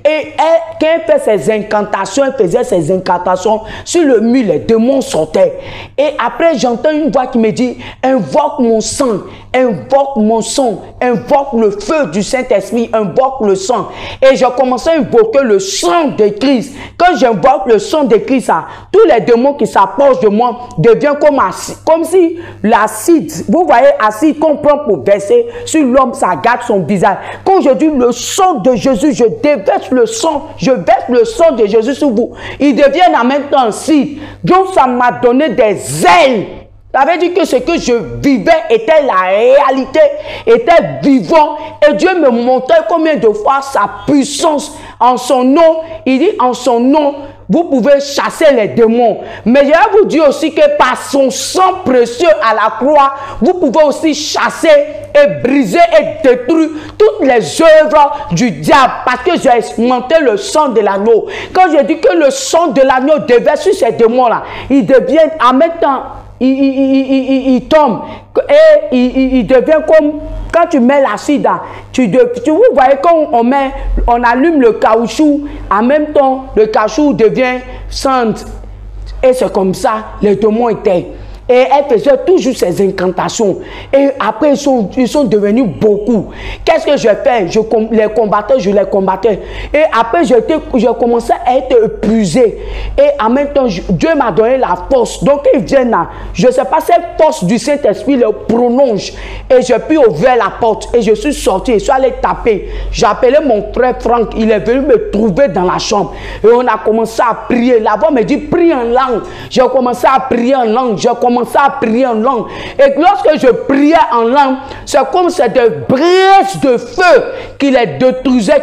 Et quand elle fait ses incantations, elle faisait ses incantations sur le mur, les démons sortaient. Et après, j'entends une voix qui me dit, invoque mon sang, invoque mon sang, invoque le feu du Saint-Esprit, invoque le sang. Et je commençais à invoquer le sang de Christ. Quand j'invoque le sang de Christ, tous les démons qui s'approchent de moi deviennent comme si l'acide, vous voyez, acide qu'on prend pour verser sur l'homme, ça gâte son visage. Quand je dis le sang de Jésus, je déverse le sang, je verse le sang de Jésus sur vous. Ils deviennent en même temps acide. Donc ça m'a donné des ailes. Ça veut dire que ce que je vivais était la réalité, était vivant. Et Dieu me montrait combien de fois sa puissance en son nom. Il dit en son nom, vous pouvez chasser les démons. Mais je vais vous dire aussi que par son sang précieux à la croix, vous pouvez aussi chasser et briser et détruire toutes les œuvres du diable. Parce que j'ai expérimenté le sang de l'agneau. Quand je dis que le sang de l'agneau déverse sur ces démons-là, ils deviennent en même temps, il tombe et il devient comme quand tu mets l'acide, vous voyez quand on allume le caoutchouc, en même temps le caoutchouc devient cendre et c'est comme ça les démons étaient. Et elle faisait toujours ses incantations. Et après, ils sont devenus beaucoup. Qu'est-ce que je fais? Je les combattais. Et après, j'ai commencé à être épuisé. Et en même temps, Dieu m'a donné la force. Donc, ils viennent là. Je ne sais pas, cette force du Saint-Esprit le prolonge. Et j'ai pu ouvrir la porte. Et je suis sorti. Je suis allé taper. J'ai appelé mon frère Franck. Il est venu me trouver dans la chambre. Et on a commencé à prier. La voix me dit, prie en langue. J'ai commencé à prier en langue. À prier en langue. Et lorsque je priais en langue, c'est comme c'est des braises de feu qui les détruisaient.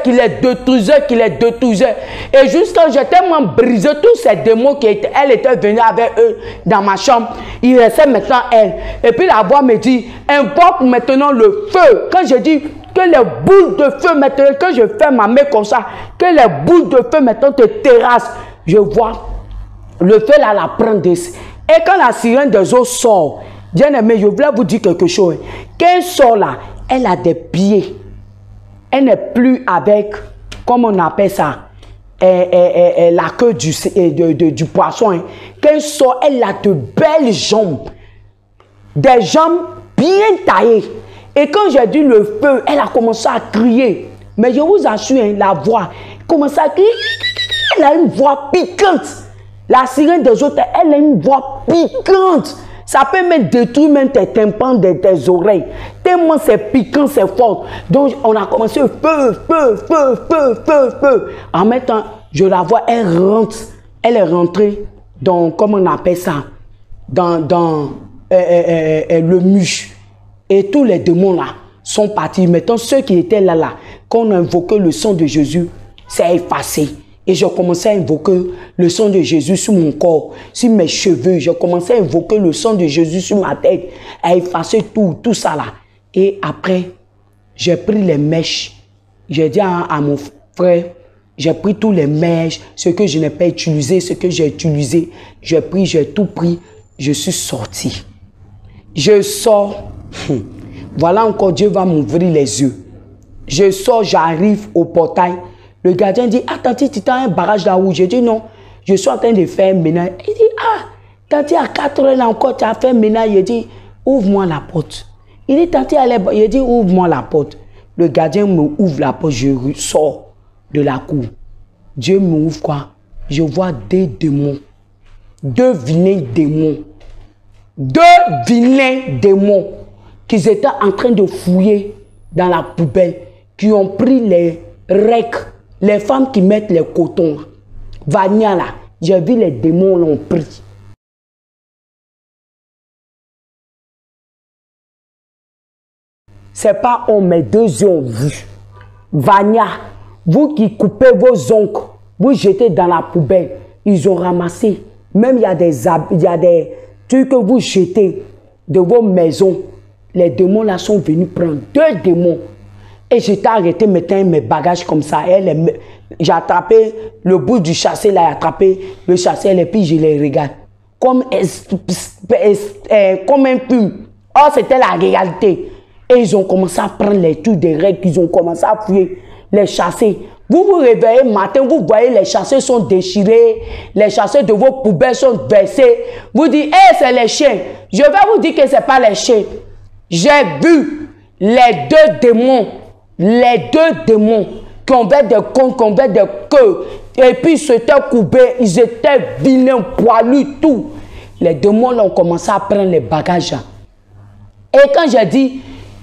Et jusqu'à j'ai tellement brisé tous ces démons elle était venue avec eux dans ma chambre. Il restait maintenant elle. Et puis la voix me dit, invoque maintenant le feu. Quand je dis que les boules de feu maintenant, quand je fais ma main comme ça, que les boules de feu maintenant te terrassent, je vois le feu là la prendre. Et quand la sirène des eaux sort, bien aimé, je voulais vous dire quelque chose. Quand elle sort là, elle a des pieds. Elle n'est plus avec, comme on appelle ça, la queue du poisson. Hein. Quand elle sort, elle a de belles jambes. Des jambes bien taillées. Et quand j'ai dit le feu, elle a commencé à crier. Mais je vous assure, hein, la voix, commence à crier. Elle a une voix piquante. La sirène des autres, elle a une voix piquante. Ça peut même détruire même tes tympans de tes oreilles. Tellement c'est piquant, c'est fort. Donc on a commencé feu. En même temps, je la vois, elle rentre. Elle est rentrée dans, comment on appelle ça, dans le muche. Et tous les démons là sont partis. Maintenant, ceux qui étaient là, quand on a invoqué le sang de Jésus, c'est effacé. Et je commençais à invoquer le sang de Jésus sur mon corps, sur mes cheveux. Je commençais à invoquer le sang de Jésus sur ma tête, à effacer tout ça là. Et après, j'ai pris les mèches. J'ai dit à mon frère, j'ai pris tous les mèches, ce que je n'ai pas utilisé, ce que j'ai utilisé. J'ai pris, j'ai tout pris. Je suis sorti. Je sors. Voilà encore, Dieu va m'ouvrir les yeux. Je sors, j'arrive au portail. Le gardien dit, ah, Tanti, tu as un barrage là-haut. J'ai dit, non, je suis en train de faire un ménage. Il dit, ah, Tanti, à 4 heures là encore, tu as fait un ménage. Il dit, ouvre-moi la porte. Il dit, Tanti, allez, il dit, ouvre-moi la porte. Le gardien me ouvre la porte, je sors de la cour. Dieu me ouvre quoi? Je vois des démons. 2 vilains démons. 2 vilains démons qui étaient en train de fouiller dans la poubelle, qui ont pris les recs. Les femmes qui mettent les cotons, Vania là, j'ai vu les démons l'ont pris. C'est pas on, mes 2 yeux ont vu. Vania, vous qui coupez vos ongles, vous jetez dans la poubelle. Ils ont ramassé. Même il y a des trucs que vous jetez de vos maisons. Les démons là sont venus prendre 2 démons. Et j'étais arrêté maintenant mes bagages comme ça. J'ai attrapé le bout du chassé là, j'ai attrapé le chassé et puis je les regarde. Comme un plume. Oh, c'était la réalité. Et ils ont commencé à prendre les trucs des règles, ils ont commencé à fouiller les chassés. Vous vous réveillez matin, vous voyez les chassés sont déchirés, les chassés de vos poubelles sont versés. Vous dites, hey, c'est les chiens. Je vais vous dire que ce n'est pas les chiens. J'ai vu les 2 démons qui avaient des cônes, qui avaient des queues. Et puis ils s'étaient coupés, ils étaient vilains, poilus, tout. Les démons là ont commencé à prendre les bagages. Et quand j'ai dit,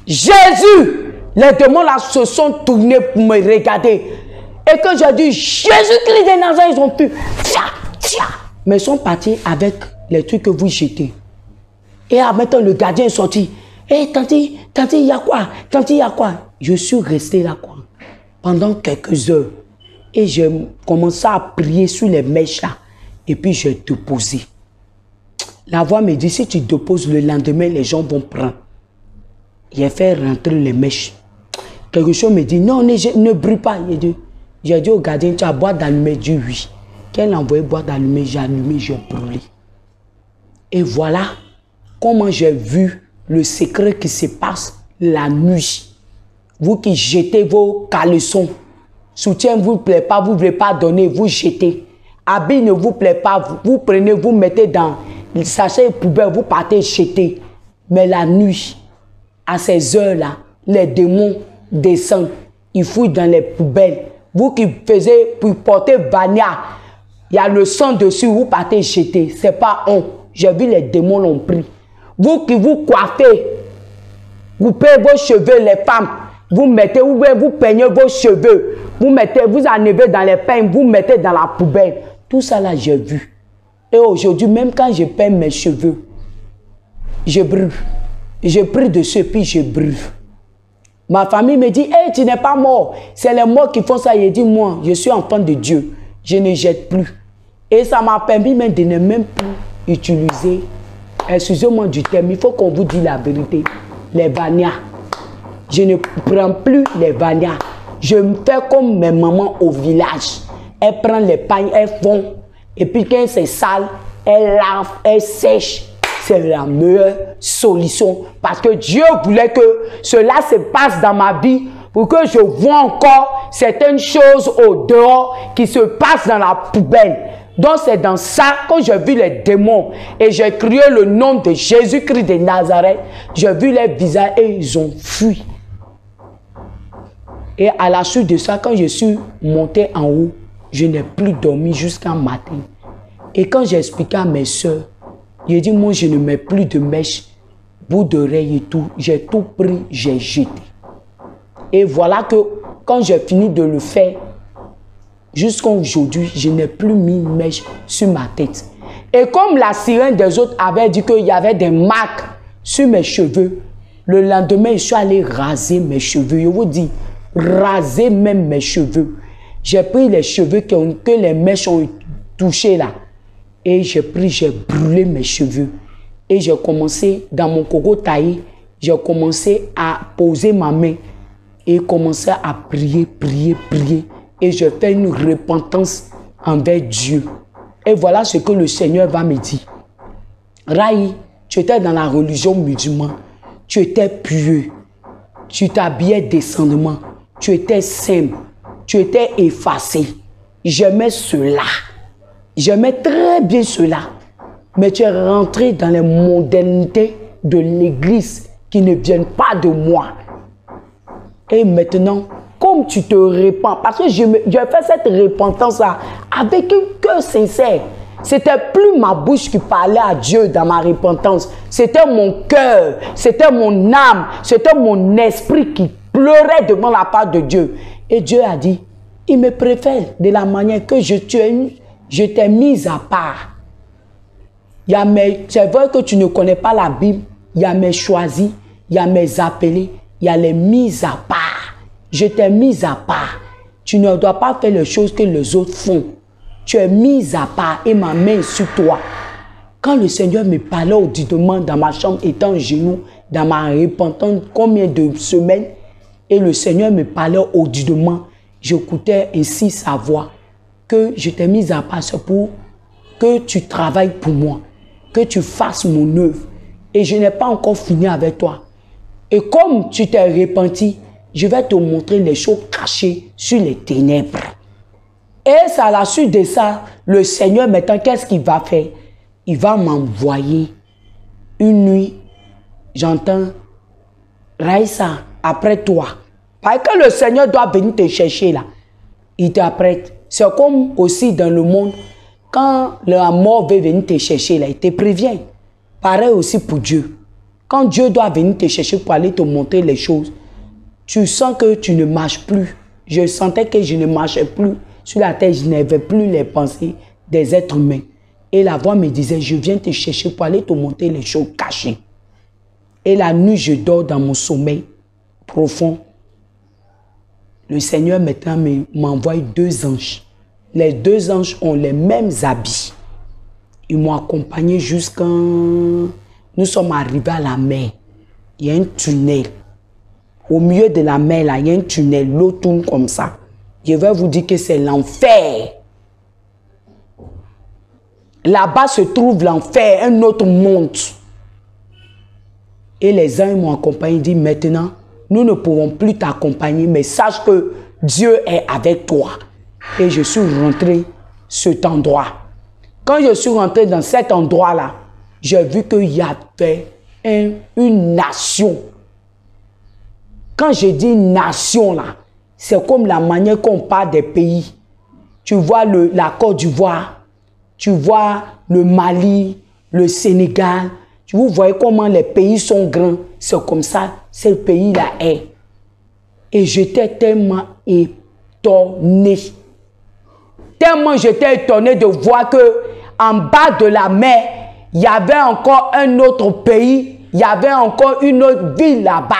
Jésus, les démons là se sont tournés pour me regarder. Et quand j'ai dit, Jésus-Christ de Nazareth, ils ont pu, mais ils sont partis avec les trucs que vous jetez. Et maintenant, le gardien est sorti. Hé, tanti, il y a quoi? Tanti, il y a quoi? Je suis resté là, quoi, pendant quelques heures. Et j'ai commencé à prier sur les mèches là. Et puis, j'ai déposé. La voix me dit, si tu déposes le lendemain, les gens vont prendre. J'ai fait rentrer les mèches. Quelque chose me dit, non, ne brûle pas. J'ai dit au gardien, tu as boire d'allumer, du oui. Qu'elle a envoyé boire d'allumer, j'ai allumé, j'ai brûlé. Et voilà comment j'ai vu le secret qui se passe la nuit. Vous qui jetez vos caleçons, soutien ne vous plaît pas, vous ne voulez pas donner, vous jetez. Habit ne vous plaît pas, vous prenez, vous mettez dans le sachet poubelle, vous partez jeter. Mais la nuit, à ces heures-là, les démons descendent, ils fouillent dans les poubelles. Vous qui faisiez pour porter Vania, il y a le sang dessus, vous partez jeter. Ce n'est pas on. J'ai vu les démons l'ont pris. Vous qui vous coiffez, vous peignez vos cheveux, les femmes, vous mettez, vous peignez vos cheveux, vous enlevez dans les peignes, vous mettez dans la poubelle. Tout ça là, j'ai vu. Et aujourd'hui, même quand je peigne mes cheveux, je brûle. Je prie dessus et puis je brûle. Ma famille me dit, hey, tu n'es pas mort. C'est les morts qui font ça. Je dis, moi, je suis enfant de Dieu. Je ne jette plus. Et ça m'a permis même de ne même plus utiliser, excusez-moi du terme, il faut qu'on vous dise la vérité, les Vania. Je ne prends plus les Vania. Je me fais comme mes mamans au village. Elles prennent les pagnes, elles font. Et puis quand c'est sale, elles lavent, elles sèchent. C'est la meilleure solution. Parce que Dieu voulait que cela se passe dans ma vie pour que je vois encore certaines choses au dehors qui se passent dans la poubelle. Donc c'est dans ça que j'ai vu les démons et j'ai crié le nom de Jésus-Christ de Nazareth. J'ai vu les visages et ils ont fui. Et à la suite de ça, quand je suis monté en haut, je n'ai plus dormi jusqu'à matin. Et quand j'ai expliqué à mes soeurs, j'ai dit, moi je ne mets plus de mèches, bout d'oreille et tout. J'ai tout pris, j'ai jeté. Et voilà que quand j'ai fini de le faire, jusqu'à aujourd'hui, je n'ai plus mis une mèche sur ma tête. Et comme la sirène des autres avait dit qu'il y avait des marques sur mes cheveux, le lendemain, je suis allé raser mes cheveux. Je vous dis, raser même mes cheveux. J'ai pris les cheveux que les mèches ont touchés là. Et j'ai brûlé mes cheveux. Et j'ai commencé, dans mon coco taillé, j'ai commencé à poser ma main et commencer à prier, prier, prier. Et je fais une repentance envers Dieu. Et voilà ce que le Seigneur va me dire. Raï, tu étais dans la religion musulmane. Tu étais pieux. Tu t'habillais décemment. Tu étais simple. Tu étais effacé. J'aimais cela. J'aimais très bien cela. Mais tu es rentré dans les modernités de l'église qui ne viennent pas de moi. Et maintenant, comme tu te répands, parce que j'ai fait cette repentance-là avec un cœur sincère. C'était plus ma bouche qui parlait à Dieu dans ma repentance. C'était mon cœur, c'était mon âme, c'était mon esprit qui pleurait devant la part de Dieu. Et Dieu a dit, il me préfère de la manière que je t'ai mise à part. C'est vrai que tu ne connais pas la Bible, il y a mes choisis, il y a mes appelés, il y a les mises à part. Je t'ai mise à part. Tu ne dois pas faire les choses que les autres font. Tu es mise à part et ma main est sur toi. Quand le Seigneur me parlait audiblement dans ma chambre, étant en genoux, dans ma repentance, combien de semaines, et le Seigneur me parlait audiblement, j'écoutais ainsi sa voix, que je t'ai mise à part pour que tu travailles pour moi, que tu fasses mon œuvre. Et je n'ai pas encore fini avec toi. Et comme tu t'es repenti, je vais te montrer les choses cachées sur les ténèbres. Et c'est à la suite de ça, le Seigneur maintenant, qu'est-ce qu'il va faire? Il va m'envoyer une nuit, j'entends, Raïssa, après toi. Parce que le Seigneur doit venir te chercher là. Il t'apprête. C'est comme aussi dans le monde, quand la mort veut venir te chercher là, il te prévient. Pareil aussi pour Dieu. Quand Dieu doit venir te chercher pour aller te montrer les choses, tu sens que tu ne marches plus. Je sentais que je ne marchais plus sur la terre, je n'avais plus les pensées des êtres humains. Et la voix me disait, je viens te chercher pour aller te montrer les choses cachées. Et la nuit, je dors dans mon sommeil profond. Le Seigneur maintenant m'envoie 2 anges. Les 2 anges ont les mêmes habits. Ils m'ont accompagné jusqu'à... Nous sommes arrivés à la mer. Il y a un tunnel. Au milieu de la mer, là, il y a un tunnel. L'eau tourne comme ça. Je vais vous dire que c'est l'enfer. Là-bas se trouve l'enfer, un autre monde. Et les anges m'ont accompagné. Ils disent maintenant, nous ne pouvons plus t'accompagner, mais sache que Dieu est avec toi. Et je suis rentré cet endroit. Quand je suis rentré dans cet endroit-là, j'ai vu qu'il y avait une nation. Quand je dis nation là, c'est comme la manière qu'on parle des pays. Tu vois la Côte d'Ivoire, tu vois le Mali, le Sénégal. Vous voyez comment les pays sont grands. C'est comme ça, ce pays-là est. Et j'étais tellement étonné. Tellement j'étais étonné de voir que en bas de la mer, il y avait encore un autre pays, il y avait encore une autre ville là-bas.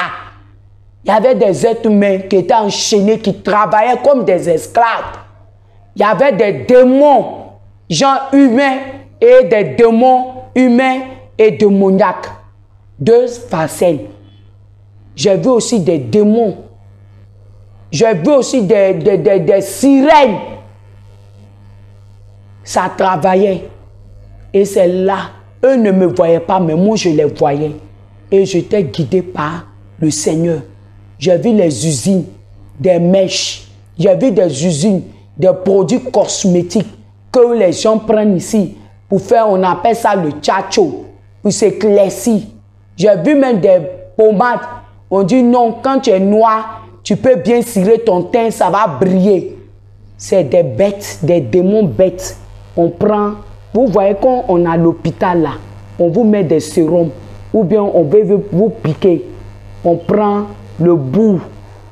Il y avait des êtres humains qui étaient enchaînés, qui travaillaient comme des esclaves. Il y avait des démons, gens humains et des démons humains et démoniaques. 2 facettes. J'ai vu aussi des démons. J'ai vu aussi des sirènes. Ça travaillait. Et c'est là, eux ne me voyaient pas, mais moi je les voyais. Et j'étais guidé par le Seigneur. J'ai vu les usines, des mèches. J'ai vu des usines, des produits cosmétiques que les gens prennent ici pour faire, on appelle ça le tchatcho, pour s'éclaircir. J'ai vu même des pommades. On dit non, quand tu es noir, tu peux bien cirer ton teint, ça va briller. C'est des bêtes, des démons bêtes. On prend, vous voyez quand on a l'hôpital là, on vous met des sérums ou bien on veut vous piquer. On prend le bout,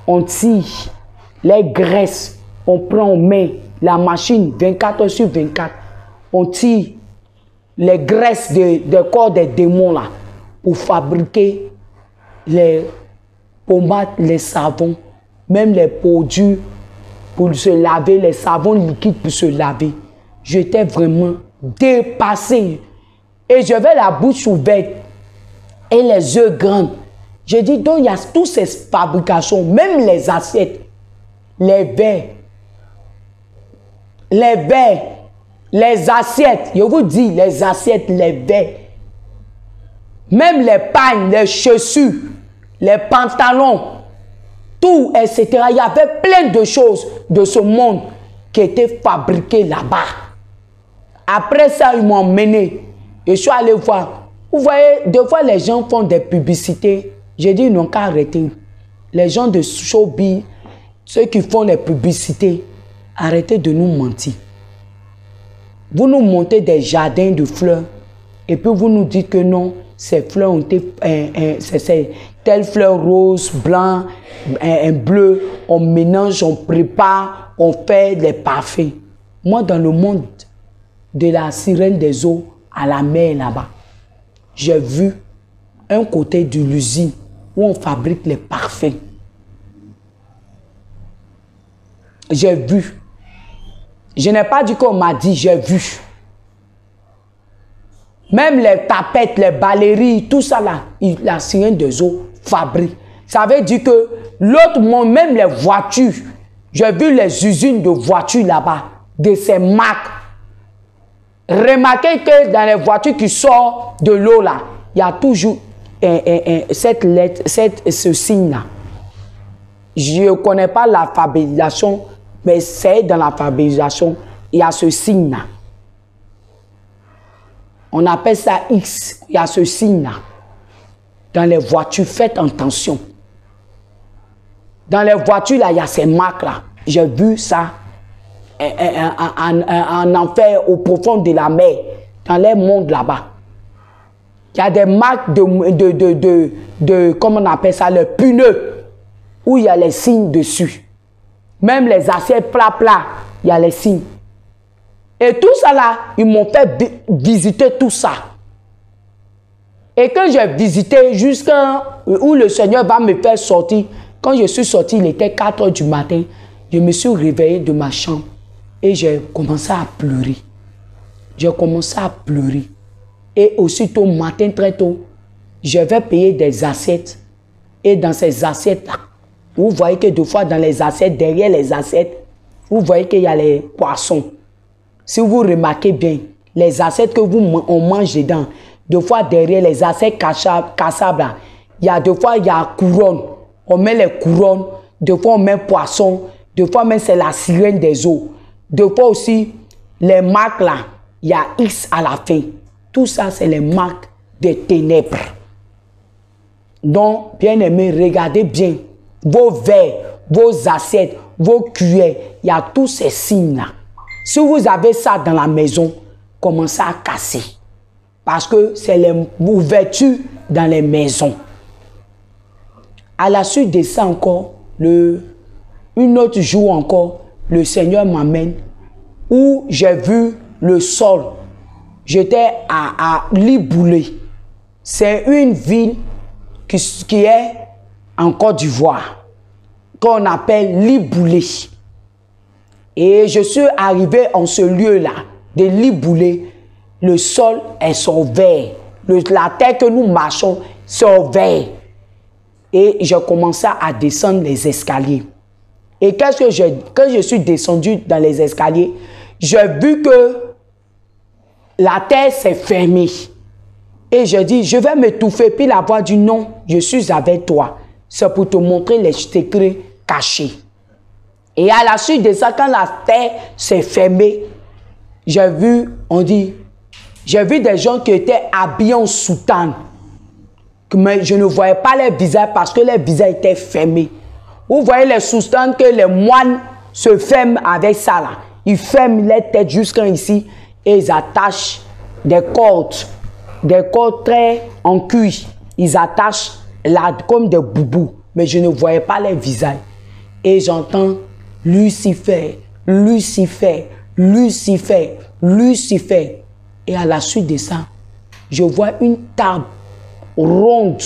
on tire les graisses, on prend, on met la machine 24 heures sur 24. On tire les graisses des corps des démons là pour fabriquer les pommades, les savons, même les produits pour se laver, les savons liquides pour se laver. J'étais vraiment dépassé. Et j'avais la bouche ouverte et les yeux grands. J'ai dit, donc il y a toutes ces fabrications, même les assiettes, les verres, les assiettes, je vous dis, les assiettes, les verres, même les pagnes, les chaussures, les pantalons, tout, etc. Il y avait plein de choses de ce monde qui étaient fabriquées là-bas. Après ça, ils m'ont emmené. Je suis allé voir. Vous voyez, des fois, les gens font des publicités. J'ai dit, ils n'ont qu'à arrêter. Les gens de showbiz, ceux qui font les publicités, arrêtez de nous mentir. Vous nous montez des jardins de fleurs et puis vous nous dites que non, ces fleurs ont été, c'est telle fleur rose, blanc, bleu, on mélange, on prépare, on fait des parfums. Moi, dans le monde de la sirène des eaux à la mer là-bas, j'ai vu un côté de l'usine où on fabrique les parfums. J'ai vu. Je n'ai pas dit qu'on m'a dit, j'ai vu. Même les tapettes, les baleries, tout ça là, la sirène des eaux fabrique. Ça veut dire que l'autre monde, même les voitures, j'ai vu les usines de voitures là-bas, de ces marques. Remarquez que dans les voitures qui sortent de l'eau là, il y a toujours cette lettre, ce signe-là. Je ne connais pas la fabrication, mais c'est dans la fabrication, il y a ce signe-là. On appelle ça X, il y a ce signe-là. Dans les voitures, faites attention. Dans les voitures, là, il y a ces marques-là. J'ai vu ça en enfer, au profond de la mer, dans les mondes là-bas. Il y a des marques comment on appelle ça, le pneus, où il y a les signes dessus. Même les assiettes plats, il y a les signes. Et tout ça là, ils m'ont fait visiter tout ça. Et quand j'ai visité jusqu'à où le Seigneur va me faire sortir, quand je suis sorti, il était 4 h du matin, je me suis réveillé de ma chambre et j'ai commencé à pleurer. J'ai commencé à pleurer. Et aussitôt, matin très tôt, je vais payer des assiettes. Et dans ces assiettes-là, vous voyez que deux fois dans les assiettes, derrière les assiettes, vous voyez qu'il y a les poissons. Si vous remarquez bien, les assiettes que on mange dedans, deux fois derrière les assiettes cassables, il y a deux fois il y a couronne. On met les couronnes, deux fois on met poisson, deux fois même c'est la sirène des eaux. Deux fois aussi, les marques là, il y a X à la fin. Tout ça, c'est les marques des ténèbres. Donc, bien aimé, regardez bien vos verres, vos assiettes, vos cuillères. Il y a tous ces signes-là. Si vous avez ça dans la maison, commencez à casser. Parce que c'est les ouvertures dans les maisons. À la suite de ça encore, une autre jour encore, le Seigneur m'amène où j'ai vu le sol. J'étais à Liboulé. C'est une ville qui est en Côte d'Ivoire, qu'on appelle Liboulé. Et je suis arrivé en ce lieu-là, de Liboulé. Le sol est son vert. La terre que nous marchons, c'est vert. Et j'ai commencé à descendre les escaliers. Et quand je suis descendu dans les escaliers, j'ai vu que la terre s'est fermée. Et je dis, je vais m'étouffer. Puis la voix dit, non, je suis avec toi. C'est pour te montrer les secrets cachés. Et à la suite de ça, quand la terre s'est fermée, j'ai vu des gens qui étaient habillés en soutane. Mais je ne voyais pas les visages parce que les visages étaient fermés. Vous voyez les soutanes que les moines se ferment avec ça là. Ils ferment les têtes jusqu'ici et ils attachent des cordes très en cuir. Ils attachent là comme des boubous. Mais je ne voyais pas les visages. Et j'entends Lucifer, Lucifer, Lucifer, Lucifer. Et à la suite de ça, je vois une table ronde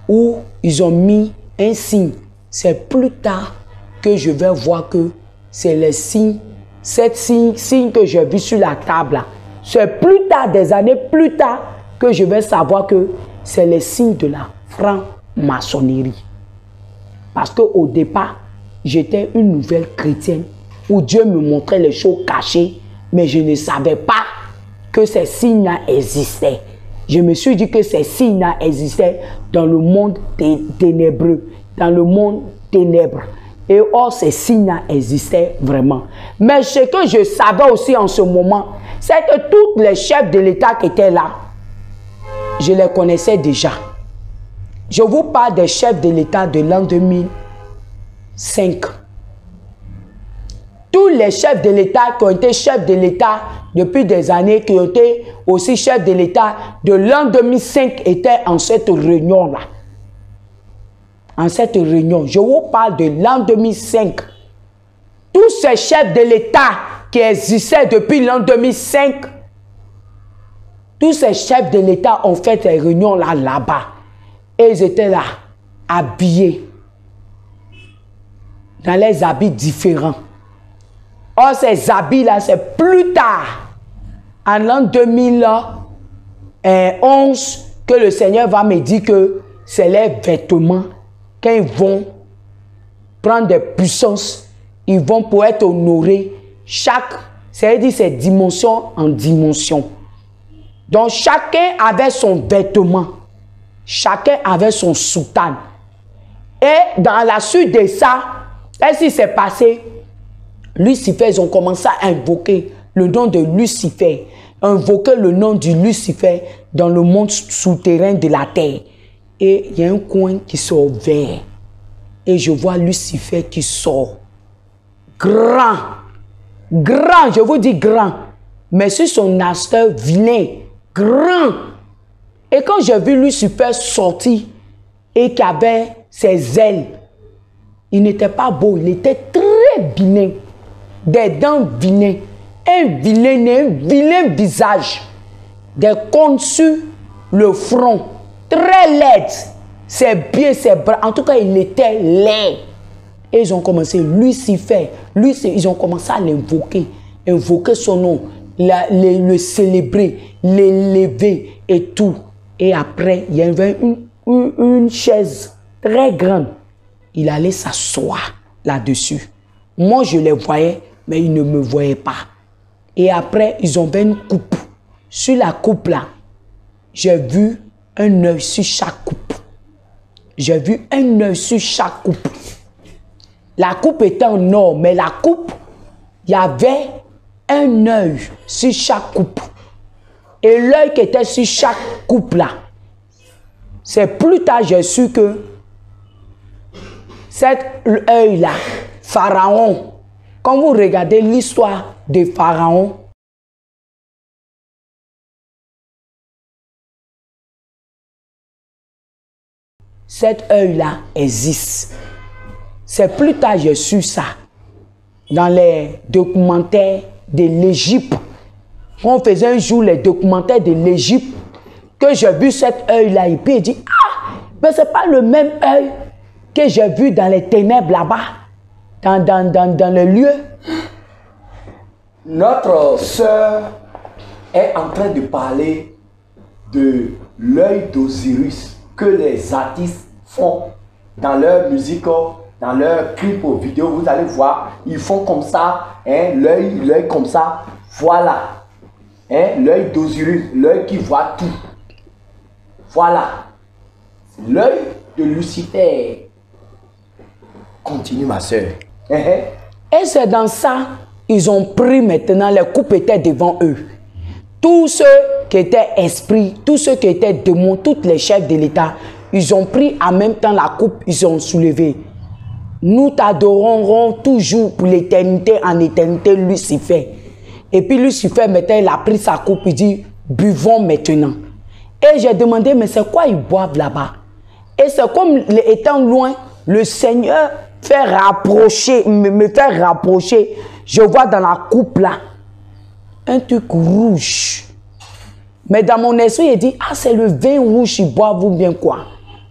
où ils ont mis un signe. C'est plus tard que je vais voir que c'est le signe, cette signe que j'ai vu sur la table. C'est plus tard, des années plus tard, que je vais savoir que c'est le signe de la franc-maçonnerie. Parce qu'au départ, j'étais une nouvelle chrétienne où Dieu me montrait les choses cachées, mais je ne savais pas que ces signes-là existaient. Je me suis dit que ces signes-là existaient dans le monde ténébreux, dans le monde ténèbres. Et or, ces signes-là existaient vraiment. Mais ce que je savais aussi en ce moment, c'est que tous les chefs de l'État qui étaient là, je les connaissais déjà. Je vous parle des chefs de l'État de l'an 2005. Tous les chefs de l'État qui ont été chefs de l'État depuis des années, qui ont été aussi chefs de l'État de l'an 2005, étaient en cette réunion-là. En cette réunion, je vous parle de l'an 2005. Tous ces chefs de l'État qui existaient depuis l'an 2005, tous ces chefs de l'État ont fait ces réunions-là, là-bas. Et ils étaient là, habillés, dans les habits différents. Or, ces habits-là, c'est plus tard, en l'an 2011, que le Seigneur va me dire que c'est les vêtements, quand ils vont prendre des puissances, ils vont pour être honorés. C'est-à-dire c'est dimension en dimension. Donc, chacun avait son vêtement. Chacun avait son soutane. Et dans la suite de ça, qu'est-ce qui s'est passé? Lucifer, ils ont commencé à invoquer le nom de Lucifer. Invoquer le nom de Lucifer dans le monde souterrain de la terre. Et il y a un coin qui sort vert. Et je vois Lucifer qui sort. Grand. Grand, je vous dis grand. Mais sur son aspect vilain. Grand. Et quand j'ai vu Lucifer sortir et qu'il avait ses ailes, il n'était pas beau, il était très vilain. Des dents vilaines, un vilain visage, des cônes sur le front, très laid, ses pieds, ses bras, en tout cas il était laid. Et ils ont commencé, Lucifer, ils ont commencé à l'invoquer, invoquer son nom, le célébrer, l'élever et tout. Et après, il y avait une chaise très grande. Il allait s'asseoir là-dessus. Moi, je les voyais, mais ils ne me voyaient pas. Et après, ils ont fait une coupe. Sur la coupe là, j'ai vu un œil sur chaque coupe. J'ai vu un œil sur chaque coupe. La coupe était en or, mais la coupe, il y avait un œil sur chaque coupe. Et l'œil qui était sur chaque coupe là, c'est plus tard j'ai su que cet œil là, Pharaon, quand vous regardez l'histoire de Pharaon, cet œil là existe. C'est plus tard j'ai su ça dans les documentaires de l'Égypte. On faisait un jour les documentaires de l'Égypte, que j'ai vu cet œil-là, et puis il dit, ah, mais ce n'est pas le même œil que j'ai vu dans les ténèbres là-bas, dans le lieu. Notre sœur est en train de parler de l'œil d'Osiris que les artistes font dans leur musique, dans leurs clips ou vidéos. Vous allez voir, ils font comme ça, hein, l'œil comme ça, voilà. Hein, l'œil d'Osiris, l'œil qui voit tout. Voilà. L'œil de Lucifer. Continue ma soeur. Et c'est dans ça, ils ont pris maintenant, les coupes étaient devant eux. Tous ceux qui étaient esprits, tous ceux qui étaient démons, tous les chefs de l'État, ils ont pris en même temps la coupe, ils ont soulevé. Nous t'adorerons toujours pour l'éternité en éternité, Lucifer. Et puis Lucifer, maintenant, il a pris sa coupe, il dit, buvons maintenant. Et j'ai demandé, mais c'est quoi ils boivent là-bas? Et c'est comme, étant loin, le Seigneur fait rapprocher, me fait rapprocher. Je vois dans la coupe là, un truc rouge. Mais dans mon esprit, il dit, ah, c'est le vin rouge, ils boivent ou bien quoi?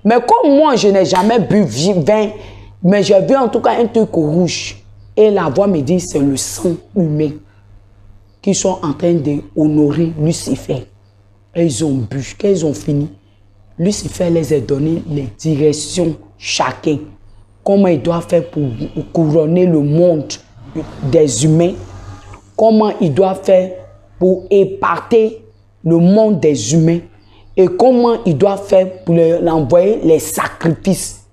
Mais comme moi, je n'ai jamais bu vin, mais j'ai vu en tout cas un truc rouge. Et la voix me dit, c'est le sang humain qui sont en train d'honorer Lucifer. Et ils ont bu. Quand ils ont fini, Lucifer les a donné les directions chacun. Comment il doit faire pour couronner le monde des humains. Comment il doit faire pour éparter le monde des humains. Et comment il doit faire pour leur envoyer les sacrifices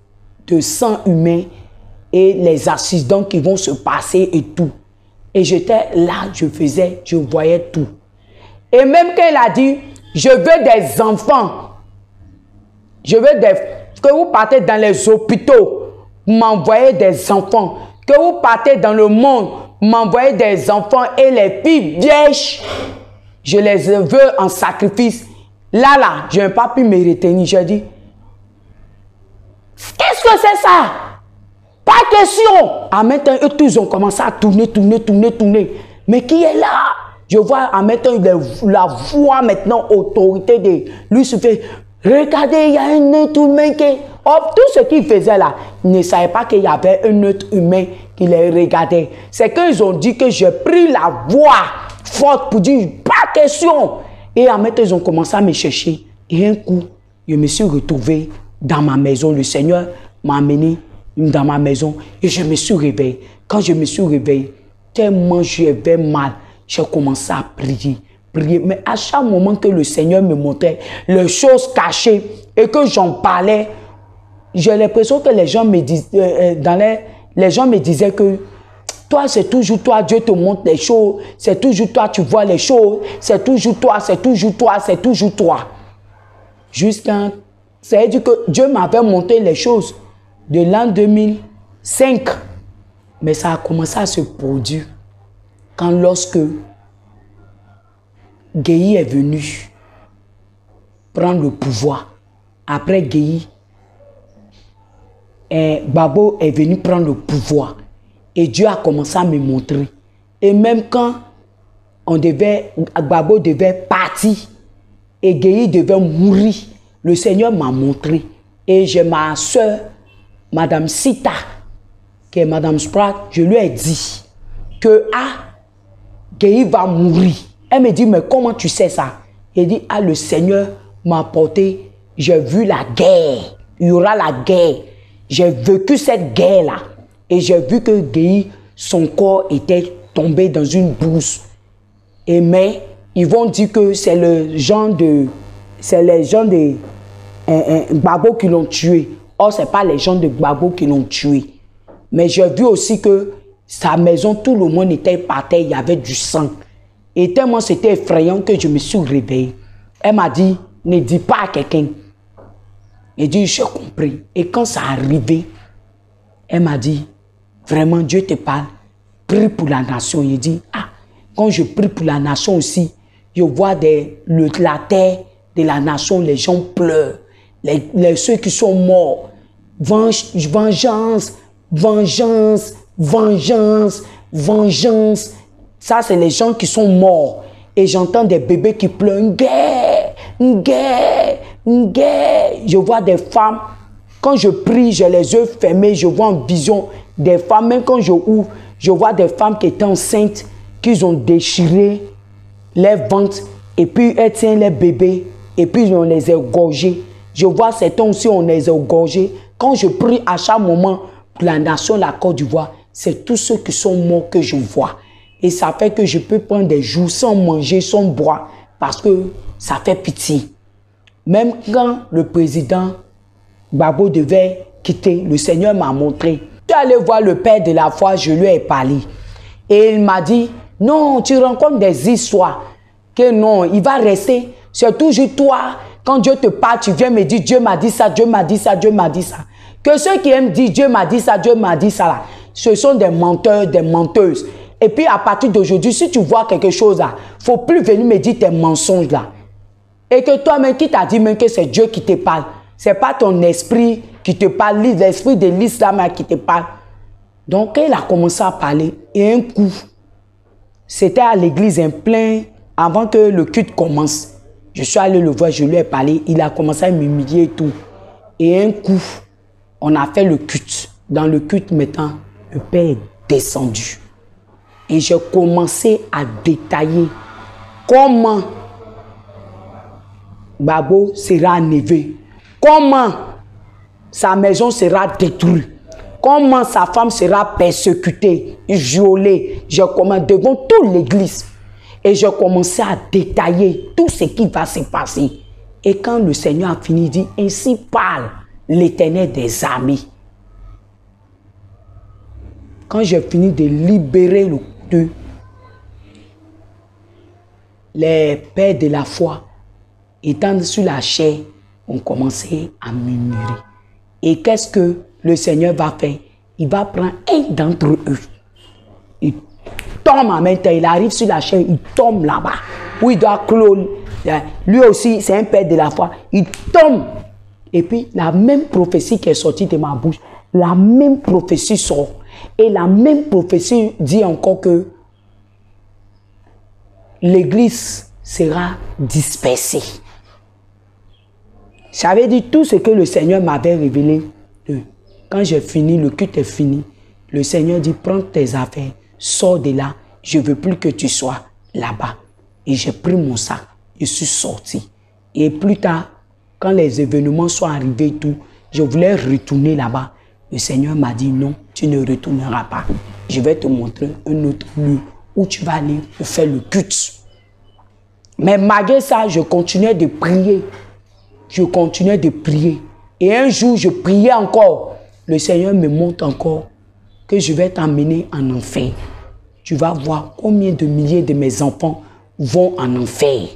de sang humain et les accidents qui vont se passer et tout. Et j'étais là, je voyais tout. Et même quand il a dit, je veux des enfants, je veux que vous partez dans les hôpitaux, m'envoyez des enfants, que vous partez dans le monde, m'envoyez des enfants et les filles vierges, je les veux en sacrifice. Là, je n'ai pas pu me retenir. J'ai dit, qu'est-ce que c'est ça? Pas question. En même temps, eux tous ont commencé à tourner. Mais qui est là? Je vois en même temps la voix maintenant, autorité de Lucifer. Regardez, il y a un être humain qui... Oh, tout ce qu'il faisait là, ils ne savaient pas qu'il y avait un être humain qui les regardait. C'est qu'ils ont dit que j'ai pris la voix forte pour dire, pas question. Et en même temps, ils ont commencé à me chercher. Et un coup, je me suis retrouvé dans ma maison. Le Seigneur m'a amené dans ma maison et je me suis réveillé. Quand je me suis réveillé, tellement j'avais mal, j'ai commencé à prier. Mais à chaque moment que le Seigneur me montrait les choses cachées et que j'en parlais, j'ai l'impression que les gens me disaient, les gens me disaient que toi, c'est toujours toi, Dieu te montre les choses, c'est toujours toi, tu vois les choses, c'est toujours toi, c'est toujours toi, c'est toujours toi. Jusqu'à, ça veut dire que Dieu m'avait montré les choses de l'an 2005, mais ça a commencé à se produire quand lorsque Guéhi est venu prendre le pouvoir. Après Guéhi, Gbagbo est venu prendre le pouvoir. Et Dieu a commencé à me montrer. Et même quand Gbagbo devait partir et Guéhi devait mourir, le Seigneur m'a montré. Et j'ai ma soeur, Madame Sita, qui est Madame Spratt, je lui ai dit que Guéhi va mourir. Elle me dit, mais comment tu sais ça? Elle dit, le Seigneur m'a porté, j'ai vu la guerre. Il y aura la guerre. J'ai vécu cette guerre-là. Et j'ai vu que Guéhi, son corps était tombé dans une bourse. Mais ils vont dire que c'est les gens de Gbagbo qui l'ont tué. Or, ce n'est pas les gens de Gbagbo qui l'ont tué. Mais j'ai vu aussi que sa maison, tout le monde était par terre, il y avait du sang. Et tellement c'était effrayant que je me suis réveillé. Elle m'a dit, ne dis pas à quelqu'un. J'ai dit, j'ai compris. Et quand ça arrivé, elle m'a dit, vraiment, Dieu te parle, prie pour la nation. Il dit, quand je prie pour la nation aussi, je vois la terre de la nation, les gens pleurent. Ceux qui sont morts, vengeance, vengeance, vengeance, vengeance. Ça, c'est les gens qui sont morts. Et j'entends des bébés qui pleurent, une guerre, une guerre, une guerre. Je vois des femmes, quand je prie, j'ai les yeux fermés, je vois en vision des femmes. Même quand je ouvre, je vois des femmes qui étaient enceintes, qui ont déchiré les ventres, et puis elles tiennent les bébés, et puis on les a égorgés. Je vois certains aussi, on les a égorgés. Quand je prie à chaque moment pour la nation, la Côte d'Ivoire, c'est tous ceux qui sont morts que je vois. Et ça fait que je peux prendre des jours sans manger, sans boire, parce que ça fait pitié. Même quand le président Gbagbo devait quitter, le Seigneur m'a montré. Tu es allé voir le père de la foi, je lui ai parlé. Et il m'a dit, non, tu rencontres des histoires, que non, il va rester. C'est toujours toi, quand Dieu te parle, tu viens me dire, Dieu m'a dit ça, Dieu m'a dit ça, Dieu m'a dit ça. Que ceux qui aiment dire, Dieu m'a dit ça, Dieu m'a dit ça, là, ce sont des menteurs, des menteuses. Et puis à partir d'aujourd'hui, si tu vois quelque chose là, il ne faut plus venir me dire tes mensonges là. Et que toi-même qui t'a dit même que c'est Dieu qui te parle. Ce n'est pas ton esprit qui te parle, l'esprit de l'islam qui te parle. Donc quand il a commencé à parler, et un coup, c'était à l'église en plein, avant que le culte commence. Je suis allé le voir, je lui ai parlé, il a commencé à m'humilier et tout. Et un coup, on a fait le culte. Dans le culte maintenant, le Père est descendu. Et j'ai commencé à détailler comment Gbagbo sera enlevé, comment sa maison sera détruite, comment sa femme sera persécutée, violée. J'ai commencé devant toute l'église et j'ai commencé à détailler tout ce qui va se passer. Et quand le Seigneur a fini, il dit, ainsi parle l'Éternel des armées. Quand j'ai fini de libérer les pères de la foi, étant sur la chair, ont commencé à murmurer. Et qu'est-ce que le Seigneur va faire? Il va prendre un d'entre eux. Il tombe en même temps, il arrive sur la chair, il tombe là-bas. Où il doit clore. Lui aussi, c'est un père de la foi. Il tombe. Et puis, la même prophétie qui est sortie de ma bouche, la même prophétie sort. Et la même prophétie dit encore que l'église sera dispersée. Ça veut dire tout ce que le Seigneur m'avait révélé. Quand j'ai fini, le culte est fini. Le Seigneur dit, prends tes affaires, sors de là. Je ne veux plus que tu sois là-bas. Et j'ai pris mon sac. Je suis sorti. Et plus tard, quand les événements sont arrivés, tout, je voulais retourner là-bas. Le Seigneur m'a dit, non, tu ne retourneras pas. Je vais te montrer un autre lieu où tu vas aller faire le culte. Mais malgré ça, je continuais de prier. Je continuais de prier. Et un jour, je priais encore. Le Seigneur me montre encore que je vais t'emmener en enfer. Tu vas voir combien de milliers de mes enfants vont en enfer.